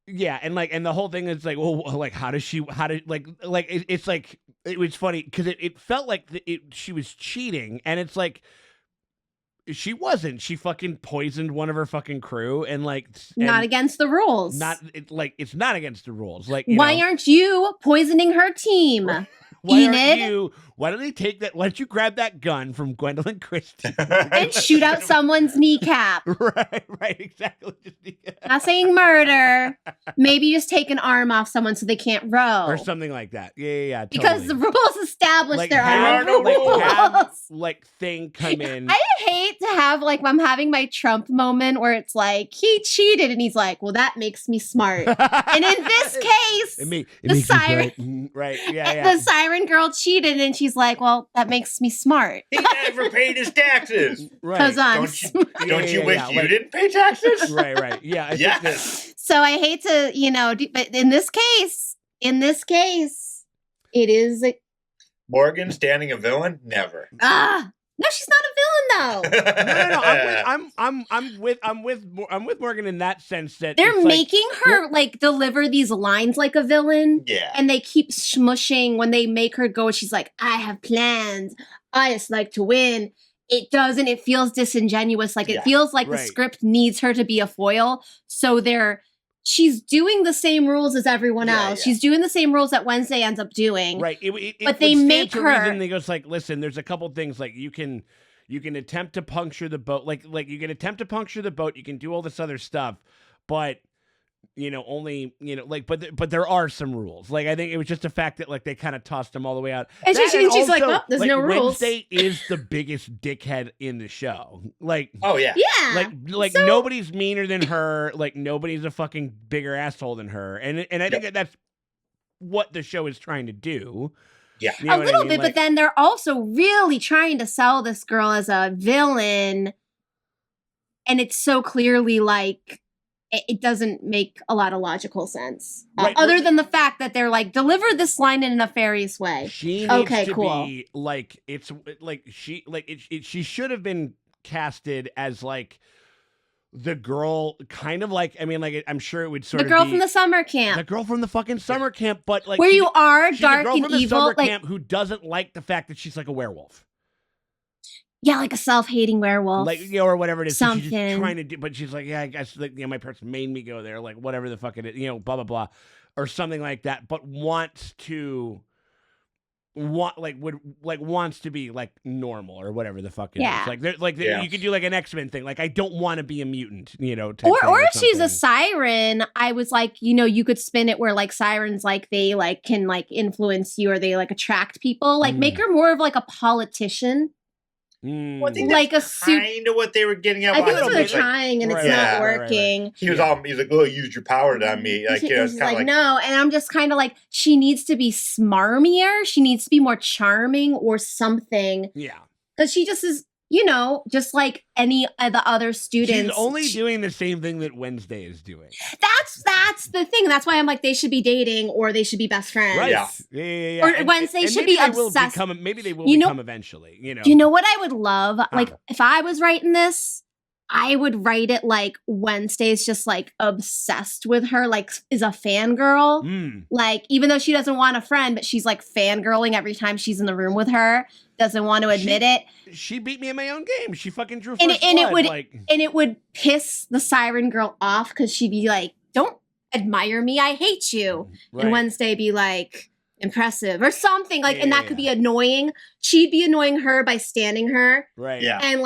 Yeah, and the whole thing is like, well, like, it's like, it was funny because it felt like she was cheating, and it's like, she wasn't. She fucking poisoned one of her fucking crew, and like, not against the rules. It's not against the rules. Like, why aren't you poisoning her team? Why don't they take that? Why don't you grab that gun from Gwendolyn Christie and shoot out someone's kneecap? Right, exactly. Not saying murder. Maybe just take an arm off someone so they can't row or something like that. Yeah. Totally. Because the rules established there are no rules. Have, thing come in. I hate to have I'm having my Trump moment where it's like he cheated and he's like, well, that makes me smart. And in this case, the siren, right? Yeah. The siren girl cheated, and she's like, well, that makes me smart. He never paid his taxes. Because I'm don't you wish you didn't pay taxes? Right. Yeah. Yes. So I hate to, but in this case, it is Morgan standing a villain? Never. No, she's not a villain though. No. I'm with Morgan in that sense that they're making her deliver these lines like a villain. Yeah. And they keep smushing when they make her go. She's like, I have plans. I just like to win. It doesn't. It feels disingenuous. It feels like the script needs her to be a foil. So she's doing the same rules as everyone else. Yeah. She's doing the same rules that Wednesday ends up doing. Right. But they make her. And they goes listen, there's a couple things you can attempt to puncture the boat. You can attempt to puncture the boat. You can do all this other stuff, but only but there are some rules. I think it was just a fact that they kind of tossed them all the way out. And she's like, well, there's no rules. Wednesday is the biggest dickhead in the show. Oh yeah, yeah. So, nobody's meaner than her. Nobody's a fucking bigger asshole than her. And I think that's what the show is trying to do. Yeah, a little bit. But then they're also really trying to sell this girl as a villain, and it's so clearly it doesn't make a lot of logical sense. Other than the fact that they're deliver this line in a nefarious way. She needs to be she should have been casted as the girl, kind of I'm sure it would sort of be the girl from the summer camp. The girl from the fucking summer camp, but where you are dark and evil. Summer camp who doesn't like the fact that she's a werewolf. Yeah, a self-hating werewolf. Or whatever it is. Something. So she's trying to do, but she's yeah, I guess, my parents made me go there, whatever the fuck it is, blah, blah, blah, or something like that, but wants to be, normal, or whatever the fuck it is. You could do, an X-Men thing, I don't want to be a mutant, or if she's a siren, I was you could spin it where, sirens, they, can, influence you, or they, attract people, make her more of, a politician. Well, I think that's kind of what they were getting at. I think that's what they're trying, and it's not working. Right. He's like, oh, you used your power on me. He's no, and I'm just kind of she needs to be smarmier. She needs to be more charming or something. Yeah. Because she just is, just like any of the other students. She's only doing the same thing that Wednesday is doing. That's the thing. That's why I'm they should be dating, or they should be best friends. Right. Yeah. Or Wednesday should be obsessed. Maybe they will become eventually. You know what I would love? If I was writing this, I would write it Wednesday's just obsessed with her, is a fangirl. Even though she doesn't want a friend, but she's fangirling every time she's in the room with her. Doesn't want to admit it. She beat me in my own game. She fucking drew and first blood. It would piss the siren girl off because she'd be don't admire me, I hate you. Right. And Wednesday be impressive or something and that could be annoying. She'd be annoying her by standing her. Right. Yeah. And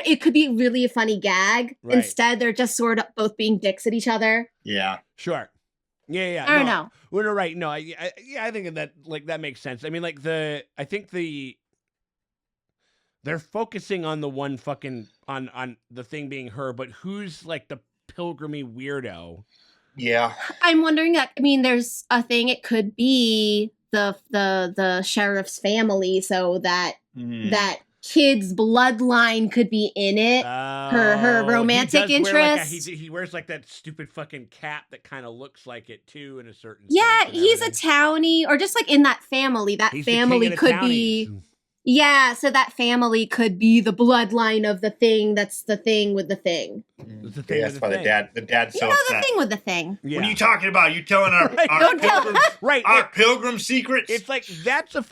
it could be really a funny gag. Right. Instead, they're just sort of both being dicks at each other. Yeah. Sure. Yeah. I don't know. We're right. No, I think that that makes sense. I mean, I think they're focusing on the one fucking on the thing being her, but who's the pilgrimy weirdo? Yeah. I'm wondering there's a thing. It could be the sheriff's family, so that that kid's bloodline could be in it. Her romantic interest. He wears that stupid fucking cap that kind of looks like it too, in a certain. Yeah, he's a townie, or just in that family. That family could be. Yeah, so that family could be the bloodline of the thing that's the thing with the thing. It's the thing That's with why the thing. the dad's You so know upset. the thing with the thing. Yeah. What are you talking about? You telling our, Right. our Don't tell pilgrim, Right. our pilgrim secrets? It's like that's a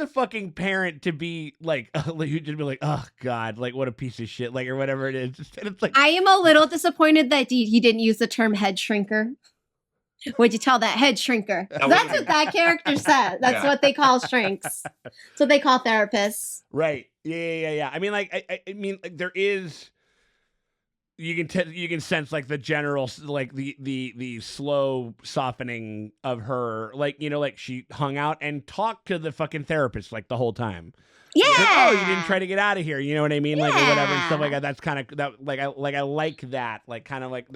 fucking parent to be like you just be like, oh god, like what a piece of shit, like or whatever it is. And it's like I am a little disappointed that he didn't use the term head shrinker. Would you tell that head shrinker? That That's would've what that character said. That's Yeah. what they call shrinks. That's what they call therapists. right. Yeah. I mean, like I mean, like there is. You can sense like the general like the slow softening of her, like like she hung out and talked to the fucking therapist like the whole time. Yeah. Like, oh, you didn't try to get out of here. You know what I mean? Like or whatever and stuff like Yeah. that. That's kind of that. Like I like that. Like kind of like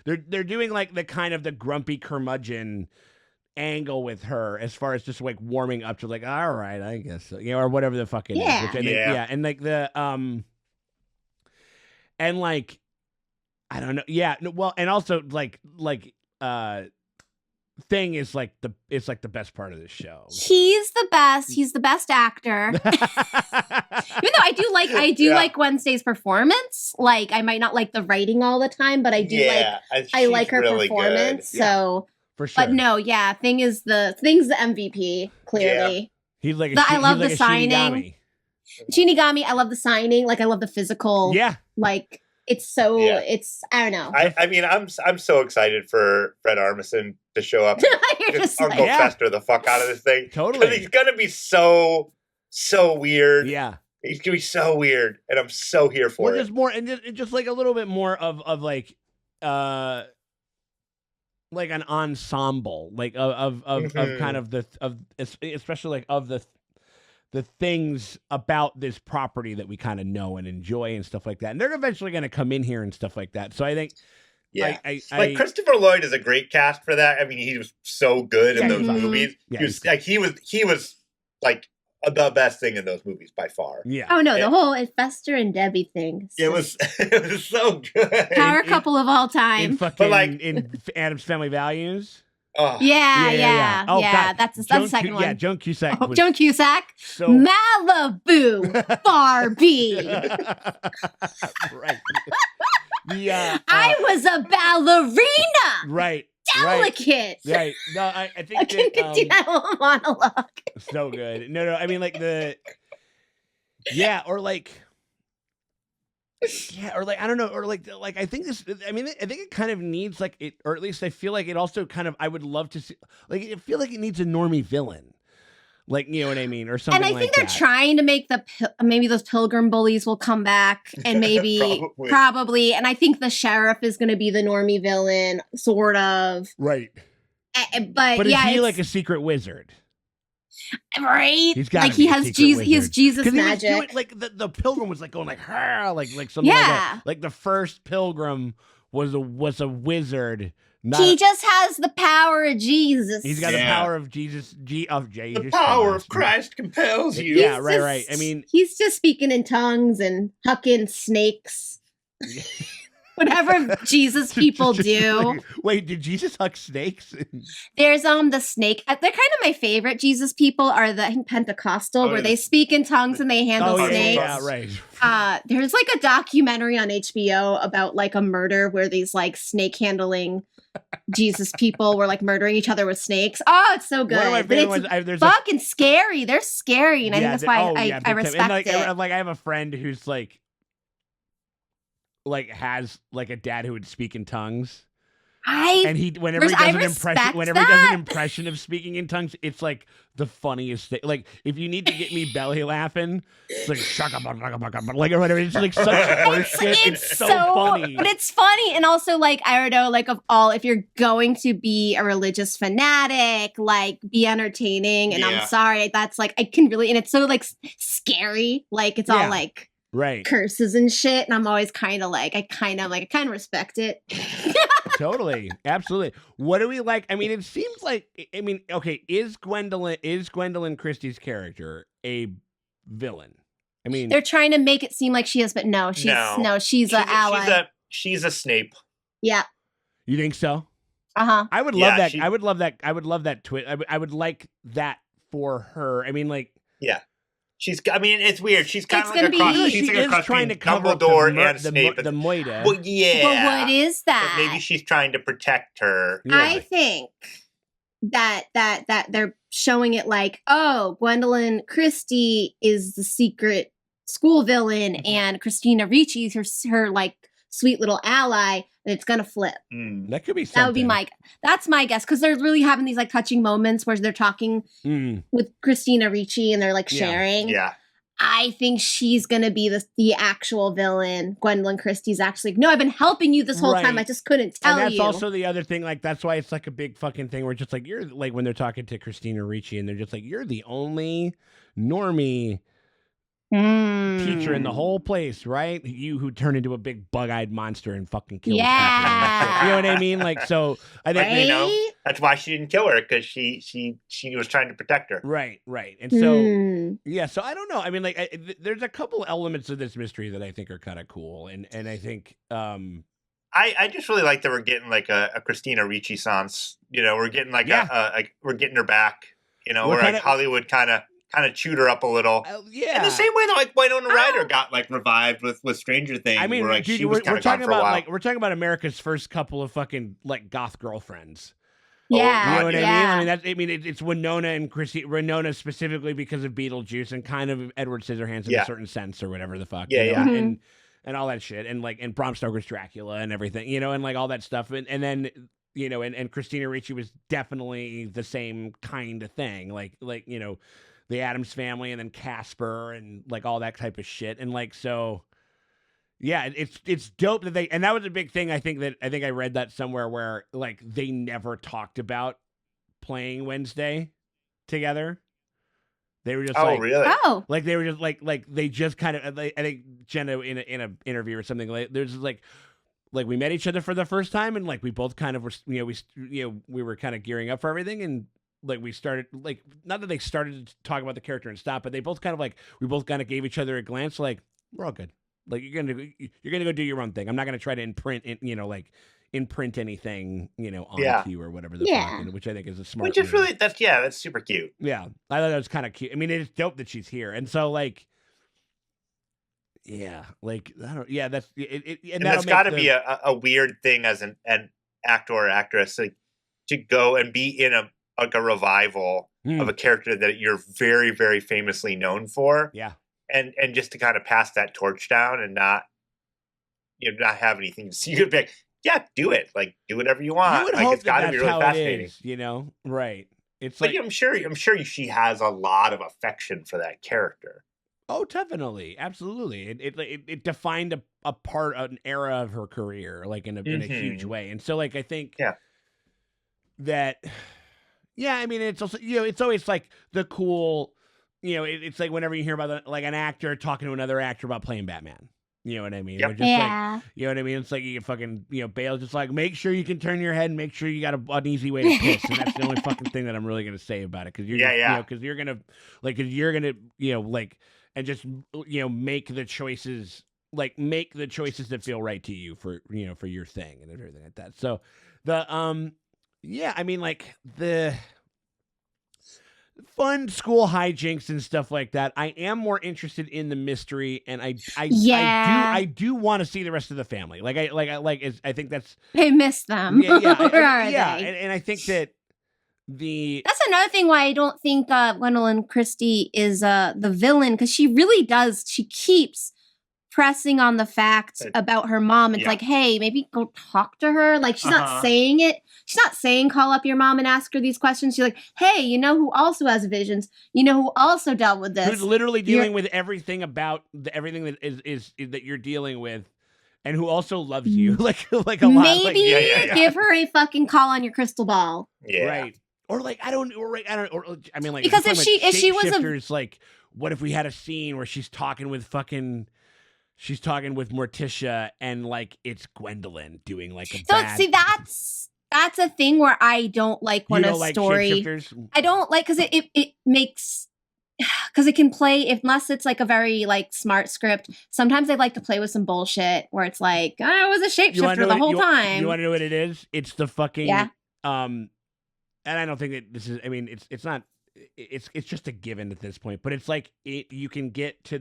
they're doing like the kind of the grumpy curmudgeon angle with her as far as just like warming up to like all right, I guess so, or whatever the fuck it is. Yeah. Which I think, Yeah. and like the and like I don't know. Yeah. No, well, and also like thing is like it's like the best part of this show. He's the best. He's the best actor. Even though I do Yeah. like Wednesday's performance. Like I might not like the writing all the time, but I do I like her really performance. Good. So For sure. but no, yeah, thing's the MVP, clearly. He's like I love he's the like a signing. Shinigami, I love the signing. Like I love the physical. Yeah. Like it's so Yeah. it's I don't know. I mean, I'm so excited for Fred Armisen to show up You're and just Uncle like, Yeah. Fester the fuck out of this thing. Totally. Because he's gonna be so weird. Yeah. He's gonna be so weird, and I'm so here for Well, it. just more and just like a little bit more of like like an ensemble, like of Mhm. kind of the of especially like of the things about this property that we kind of know and enjoy and stuff like that. And they're eventually going to come in here and stuff like that. So I think Yeah, I like Christopher Lloyd is a great cast for that. I mean, he was so good in Yeah, those mhm. movies. Yeah, he was like he was like the best thing in those movies by far. yeah. oh no, Yeah. the whole Fester and Debbie thing. It was it was so good. power in- couple of all In time. fucking like- in Adam's Family Values. Oh, Yeah. Oh, God. That's the Joan second one. Yeah, Joan Cusack. Oh, was Joan Cusack. so Malibu Barbie. right. The I was a ballerina. right. Delicate. Right. No, I think I can that, do that whole monologue. so good. No. I mean, like or like I don't know, or like I think this. I mean, I think it kind of needs like it, or at least I feel like it also kind of. I would love to see, like, I feel like it needs a normie villain, like you know what I mean, or something. And I like think they're that. trying to make maybe those pilgrim bullies will come back, and maybe probably. And I think the sheriff is going to be the normie villain, sort of. right. But Is yeah, he it's, like a secret wizard? right? He's gotta Like be he a has secret Jesus. He has wizard. Jesus 'Cause he was magic. doing, like the pilgrim was like going like like something like Yeah. that. Like the first pilgrim was a wizard. Not He just has the power of Jesus. he's got the Yeah. power of Jesus. the power of Christ compels you. Yeah, He's right. just- I mean, he's just speaking in tongues and hucking snakes. Whatever Jesus people Just do. like- wait, did Jesus huck snakes? There's the snake. They're kind of my favorite Jesus people are the I think Pentecostal, Oh, where yeah. they speak in tongues and they handle oh snakes. yeah, right. There's like a documentary on HBO about like a murder where these like snake handling Jesus people were like murdering each other with snakes. Oh, it's so good. One of my But favorite it's ones. There's fucking scary. They're scary, and I think that's why I big time. respect and like, it. Like I have a friend who's like has like a dad who would speak in tongues. And he whenever he I does an impression respect whenever he does that. an impression of speaking in tongues, it's like the funniest thing. Like if you need to get me belly laughing, it's like shaka like or whatever. It's like such horseshit. It's so funny. But it's funny, and also like I don't know, like of all, if you're going to be a religious fanatic, like be entertaining. And Yeah. I'm sorry, that's like I can really, and it's so like scary, like it's Yeah. all like Right. curses and shit, and I'm always kind of like I kind of respect it. Totally. Absolutely. What do we like? I mean, it seems like okay, is Gwendolyn Christie's character a villain? I mean, They're trying to make it seem like she is, but no, she's an ally. She's a Snape. Yeah. you think so? Uh-huh. I would Yeah, love that. she- I would love that. I would love that twist. I would like that for her. I mean, like, Yeah. I mean, it's weird. She's kind It's of like gonna a cross. be- She's She like a is cross trying between to cover up Dumbledore and Snape. the Moida. Well, yeah. But what is But that? maybe she's trying to protect her. Yeah. I think that they're showing it like, oh, Gwendolyn Christie is the secret school villain, and Christina Ricci is her like sweet little ally, and it's gonna flip. That could be something. That would be that's my guess, because they're really having these like touching moments where they're talking with Christina Ricci and they're like sharing. Yeah. I think she's gonna be the actual villain. Gwendolyn Christie's actually, no, I've been helping you this whole time. I just couldn't tell you. And that's also the other thing. Like, that's why it's like a big fucking thing where it's just like, you're like, when they're talking to Christina Ricci and they're just like, you're the only normie teacher in the whole place, right? You who turned into a big bug-eyed monster and fucking killed people. You know what I mean? Like, so I think you know, that's why she didn't kill her, because she was trying to protect her. Right. And so yeah, so I don't know. I mean, like, there's a couple elements of this mystery that I think are kind of cool, and I think I just really like that we're getting like a Christina Ricci sans. You know, we're getting like we're getting her back. You know, where like Hollywood kind of chewed her up a little. Yeah. In the same way that like Winona Ryder got like revived with Stranger Things. I mean, where, like, dude, she was we're talking for a about while. like we're talking about America's first couple of fucking like goth girlfriends. Yeah, you know what I mean. It's Winona and Chrissy. Winona specifically because of Beetlejuice, and kind of Edward Scissorhands in a certain sense, or whatever the fuck. Yeah. And all that shit, and like and Bram Stoker's Dracula and everything, you know, and like all that stuff, and then you know, and Christina Ricci was definitely the same kind of thing, like you know, the Addams Family, and then Casper, and like all that type of shit, and like so. Yeah, it's dope that and that was a big thing. I think I read that somewhere where like they never talked about playing Wednesday together. They were just like they were just like they just kind of, I think Jenna in an interview or something, like there's like we met each other for the first time, and like we both kind of were, we were kind of gearing up for everything, and like we started, like, not that they started to talk about the character and stop, but they both kind of like, we both kind of gave each other a glance like, we're all good. Like, you're gonna go do your own thing. I'm not gonna try to imprint anything, onto you or whatever the fuck, which I think is a smart. Which is really that's super cute. Yeah, I thought that was kind of cute. I mean, it's dope that she's here, and so like, yeah, like I don't, yeah, that's it. And that's got to be a weird thing as an actor or actress, like, to go and be in a revival of a character that you're very, very famously known for. Yeah. And just to kind of pass that torch down and not have anything to see. You'd be like, yeah, do it. Like, do whatever you want. You would like, hope it's got to be really fascinating. Right. It's but like, I'm sure she has a lot of affection for that character. Oh, definitely, absolutely. It defined a part, an era of her career, like in a huge way. And so, like, I think that, I mean, it's also, it's always like the cool. It's like whenever you hear about like an actor talking to another actor about playing Batman. You know what I mean? Yep. Like, you know what I mean? It's like you fucking, Bale's just like, make sure you can turn your head and make sure you got an easy way to piss. And that's the only fucking thing that I'm really going to say about it. Cause you're, cause you're going to, and just, make the choices that feel right to you for your thing and everything like that. So I mean, like the fun school hijinks and stuff like that. I am more interested in the mystery, and I do want to see the rest of the family. I think that's, I miss them. Where are they? And I think that that's another thing why I don't think Gwendolyn Christie is the villain, because she really does. She keeps pressing on the fact about her mom. It's like, hey, maybe go talk to her. Like, she's not saying it. She's not saying call up your mom and ask her these questions. She's like, hey, you know who also has visions? You know who also dealt with this? Who's literally dealing with everything about everything that is that you're dealing with, and who also loves you like a lot. Maybe give her a fucking call on your crystal ball. Yeah. Right. Or I mean, like, because if she was like, what if we had a scene where she's talking with Morticia, and like it's Gwendolyn doing like a bad... See, that's a thing where I don't like when a story. I don't like, because it makes, because it can play, unless it's like a very like smart script. Sometimes they like to play with some bullshit where it's like, I was a shapeshifter the whole time. You want to know what it is? It's the fucking and I don't think that this is. I mean, it's not. it's just a given at this point. But it's like you can get to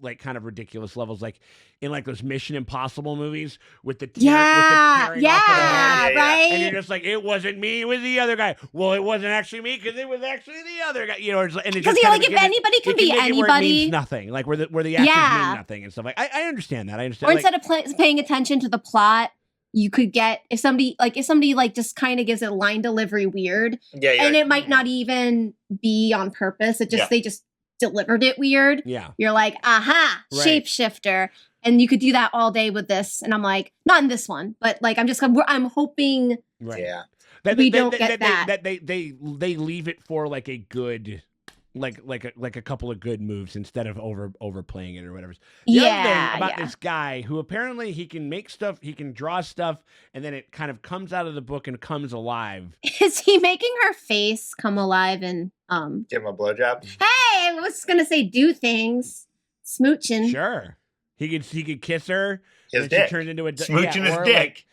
like kind of ridiculous levels, like in like those Mission Impossible movies with the tearing off of the head. Right. And you're just like, it wasn't me, it was the other guy. Well, it wasn't actually me because it was actually the other guy. You know, and because like if anybody can be anybody, where it means nothing, like where the actors mean nothing and stuff. Like I understand that. I understand. Or instead of paying attention to the plot, you could get if somebody like just kind of gives it line delivery weird, and it might not even be on purpose. It just they just delivered it weird. Yeah, you're like, aha, shapeshifter, and you could do that all day with this. And I'm like, not in this one, but like I'm hoping, that we don't get that. That they leave it for like a good. Like a couple of good moves instead of overplaying it or whatever. The other thing about this guy who apparently he can make stuff, he can draw stuff, and then it kind of comes out of the book and comes alive. Is he making her face come alive and give him a blowjob? Hey, I was gonna say do things, smooching. Sure, he could kiss her. His dick. She turns into a smooching his dick.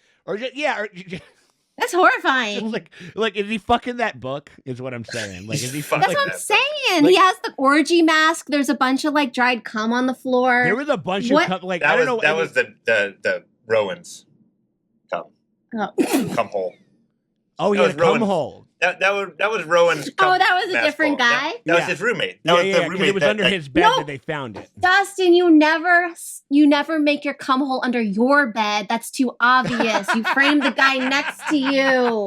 That's horrifying. Like, is he fucking that book? Is what I'm saying. Like, is he? That's what I'm saying. He has the orgy mask. There's a bunch of like dried cum on the floor. There was a bunch of like that I don't know. That was the Rowan's cum. Cum hole. Oh, he had a cum hole. That was Rowan's. That was a different guy. That was his roommate. That was the roommate. It was under his bed that they found it. Dustin, you never make your cum hole under your bed. That's too obvious. You framed the guy next to you.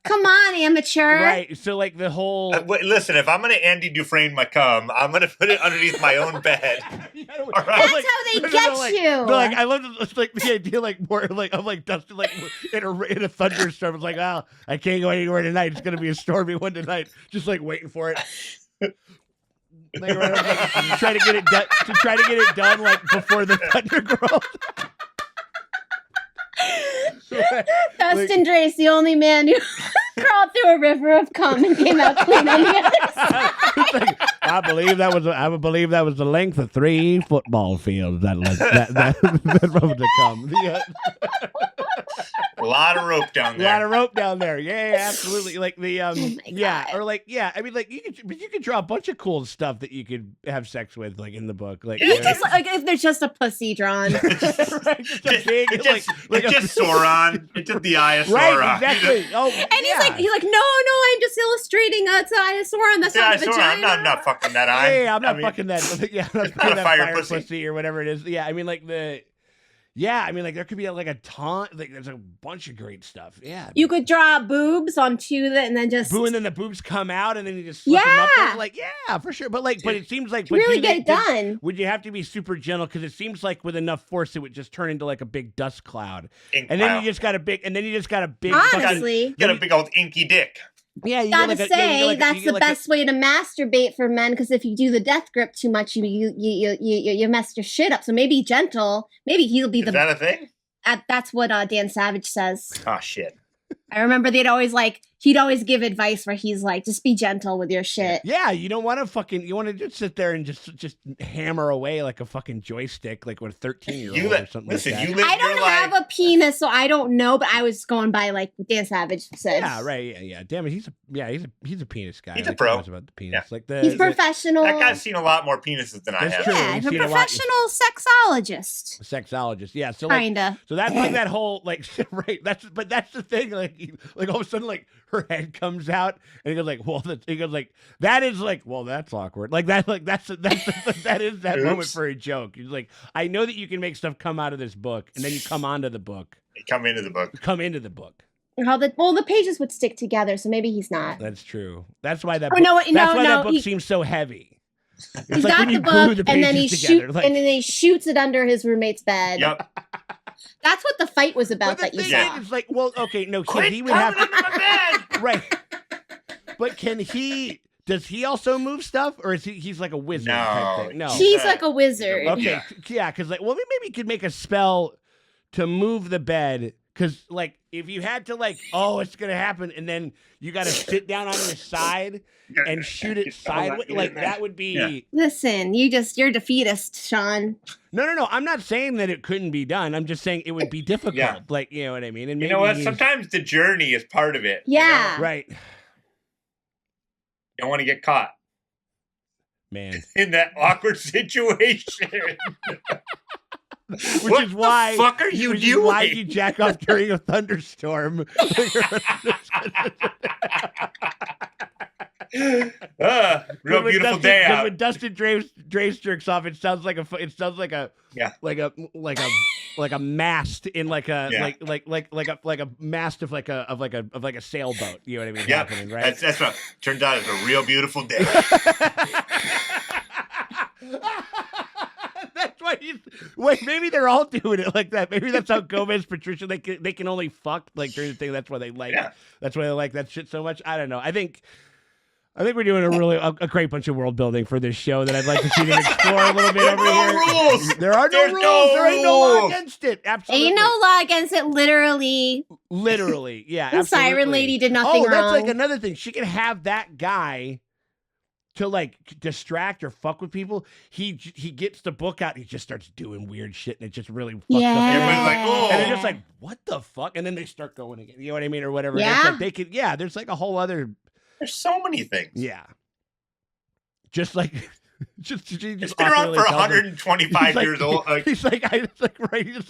Come on, amateur. Right. So like the whole. Listen, if I'm gonna Andy Dufresne my cum, I'm gonna put it underneath my own bed. All right? That's how they get you. Like I love like the idea, like more like I'm like Dustin, like in a thunderstorm. It's like, oh, I can't go anywhere tonight. It's gonna be a stormy one tonight. Just like waiting for it. Like, try to get it done like before the thunder grows. Dustin Drace, the only man who crawled through a river of cum and came out clean on the other side. Like, I believe that was the length of 3 football fields that road to come. A lot of rope down there. A lot of rope down there. Yeah, absolutely. Like the or like I mean, like you could draw a bunch of cool stuff that you could have sex with, like in the book. Like, like if there's just a pussy drawn, right? Just a big, it's just Sauron. It's just the eye of Sauron. Right, exactly. Oh, and he's like, no, I'm just illustrating it's the eye of Sauron. That's not the vagina. I'm not fucking that eye. Yeah, I'm not fucking that. Yeah, I'm not fucking that fire pussy or whatever it is. Yeah, I mean, like there could be like a ton. Like there's a bunch of great stuff. Yeah, you could draw boobs onto that, and then just and then the boobs come out, and then you just slip them up there. Like for sure. But it seems like really get it done. Would you have to be super gentle? Because it seems like with enough force, it would just turn into like a big dust cloud, and then you just got a big, honestly, got a big old inky dick. Yeah, you gotta say that's the best way to masturbate for men, because if you do the death grip too much, you mess your shit up. So maybe gentle. Maybe he'll be Is that a thing? That's what Dan Savage says. Oh shit! I remember he'd always give advice where he's like, just be gentle with your shit. Yeah, you don't want to you want to just sit there and just hammer away like a fucking joystick, like with a 13-year-old or something like that. I don't have a penis, so I don't know, but I was going by like what Dan Savage said. Yeah, right. Yeah. Damn it, he's a penis guy. He's a pro. About the penis. Yeah. Like he's professional. That guy's seen a lot more penises than I have. True. Yeah, he's a professional sexologist. Sexologist, yeah. So kinda. So that's like that whole like right. That's the thing. Like all of a sudden, like her head comes out, and he goes like, "Well," that is like, "Well, that's awkward." Like that, like that's that is that moment for a joke. He's like, "I know that you can make stuff come out of this book, and then you come onto the book, come into the book." The pages would stick together, so maybe he's not. That's true. That's why that. That book seems so heavy. He's got the book, and then and then he shoots it under his roommate's bed. Yep. That's what the fight was about. That you saw. It's like, well, okay, no, he would have to right. But does he also move stuff, or is he's like a wizard type thing? No, he's like a wizard. Okay, yeah, because like, well, maybe he could make a spell to move the bed. Because like, if you had to like, oh, it's gonna happen, and then you got to sit down on your side and shoot it sideways, like that would be. Yeah. Listen, you're defeatist, Sean. No. I'm not saying that it couldn't be done. I'm just saying it would be difficult. Yeah. Like, you know what I mean? And you know what? Sometimes the journey is part of it. Yeah. You know? Right. don't want to get caught Man. in that awkward situation. Which What is why the fuck are you which doing? is why you jack off during a thunderstorm. Real beautiful day out. When Dustin Draves jerks off, it sounds like a Yeah. like a mast in like a Yeah. like a mast of like a sailboat. You know what I mean? Yep. Happening, right? That's what turns out it's a real beautiful day. That's why wait, maybe they're all doing it like that. Maybe that's how Gomez, Patricia, they can only fuck like during the thing. That's why they like that's why they like that shit so much. I don't know. I think we're doing a great bunch of world building for this show that I'd like to see them explore a little bit over here. Rules. There are no There's rules. no There ain't no law rules. against it. Absolutely. Ain't no law against it, literally. Literally, yeah. The absolutely. Siren Lady did nothing that's wrong. like another thing. She can have that guy to like distract or fuck with people. He gets the book out. And he just starts doing weird shit, and it just really fucks up. Everybody's like, oh. And they're just like, what the fuck? And then they start going again. You know what I mean, or whatever. And Yeah. it's like they could. Yeah, there's like a whole other. There's so many things. Yeah. Just like. She It's been around awkwardly for tells them- 125 He's like- years old. Like, He's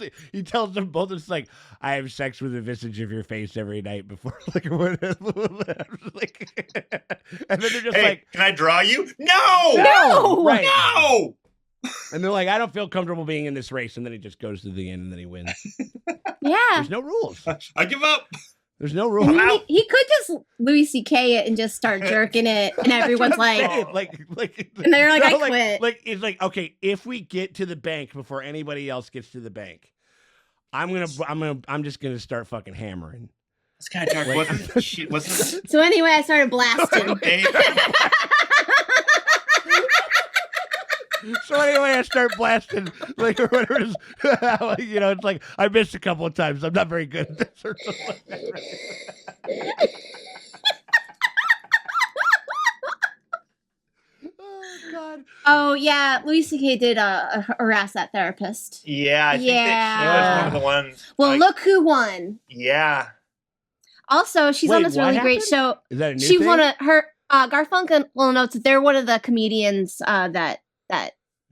like, he tells them both, it's like, I have sex with a visage of your face every night before, like, whatever. Like, and then they're just hey, like, can I draw you? No! No! right. No! And they're like, I don't feel comfortable being in this race. And then he just goes to the end and then he wins. Yeah. There's no rules. I give up. There's no I rules. mean, out. he could just Louis C.K. it and just start jerking it, and everyone's like, and they're like, I quit. Like, it's like, okay, if we get to the bank before anybody else gets to the bank, I'm just gonna start fucking hammering. This kind of dark wasn't So anyway, I started blasting. okay. So anyway, I start blasting, like, or whatever it is. You know, it's like, I missed a couple of times. I'm not very good at this or something like that. Oh, God. Oh yeah, Louis C.K. did harass that therapist. Yeah, I think that she was one of the ones. Well, like, look who won. Yeah. Also, she's on Wait, this what really great happened? show. Is that a new She thing? won her Garfunkel. Well, no, they're one of the comedians that.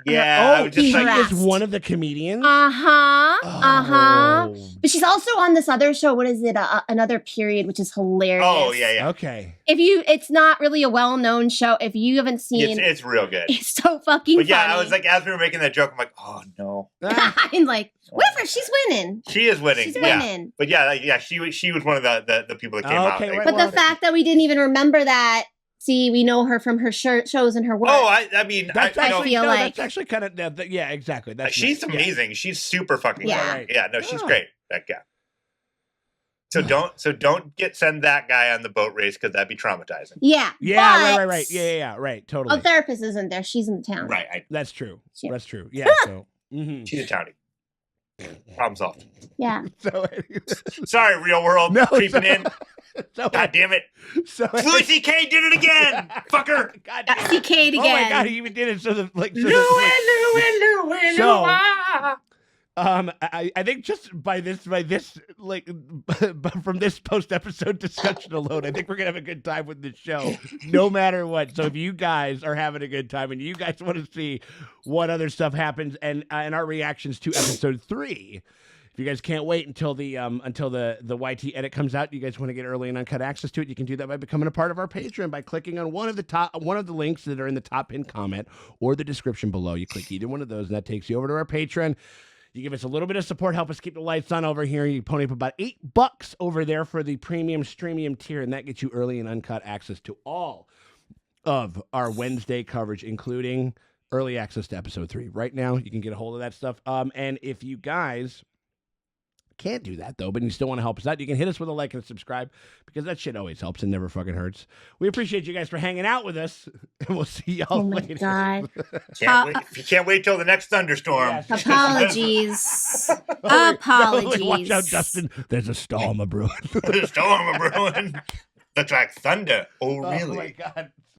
Yeah. I Oh, was he just like, harassed. is one of the comedians? Uh-huh. Oh. But she's also on this other show. What is it? Another Period, which is hilarious. oh, yeah. Okay. It's not really a well-known show. If you haven't seen, It's real good. it's so fucking But yeah, funny. I was like, as we were making that joke, I'm like, oh no, I'm like, whatever, she's winning. she is winning. She's Yeah, winning. but yeah, she was one of the people that came out. Okay, Like, right. But Well, the fact that we didn't even remember that, see, we know her from her shows and her work. oh, I mean, That's I know, actually, feel no, like- that's actually kind of, yeah, exactly. That's she's nice. Yeah. amazing. She's super fucking Yeah. good. Yeah, no, she's Oh. great. That guy. So don't send that guy on the boat race because that'd be traumatizing. Yeah. Yeah, but right. Yeah, right. Totally. A therapist isn't there. She's in town. Right. That's true. Yeah. That's true. Yeah. So, She's a townie. Problem solved. Yeah. so anyway, Sorry, real world No, creeping so- in. so, God damn it. so Louis C.K. did it again. Fucker. God, See Kate oh my again. God, he even did it. So the like. So Louis. So- I think just by this like from this post episode discussion alone, I think we're gonna have a good time with this show, no matter what. So if you guys are having a good time and you guys want to see what other stuff happens and our reactions to episode 3. If you guys can't wait until the YT edit comes out, you guys want to get early and uncut access to it, you can do that by becoming a part of our Patreon by clicking on one of the links that are in the top pinned comment or the description below. You click either one of those, and that takes you over to our Patreon. You give us a little bit of support, help us keep the lights on over here. You pony up about $8 over there for the premium streamium tier, and that gets you early and uncut access to all of our Wednesday coverage, including early access to episode 3. Right now, you can get a hold of that stuff. And if you guys can't do that, though, but you still want to help us out, you can hit us with a like and a subscribe, because that shit always helps and never fucking hurts. We appreciate you guys for hanging out with us, and we'll see y'all Oh my later. God. If you can't wait till the next thunderstorm. Yes. Apologies. Watch Apologies. out, Dustin. There's a storm a brewing. The storm brewing. Looks like thunder. Oh, Oh, my really? God.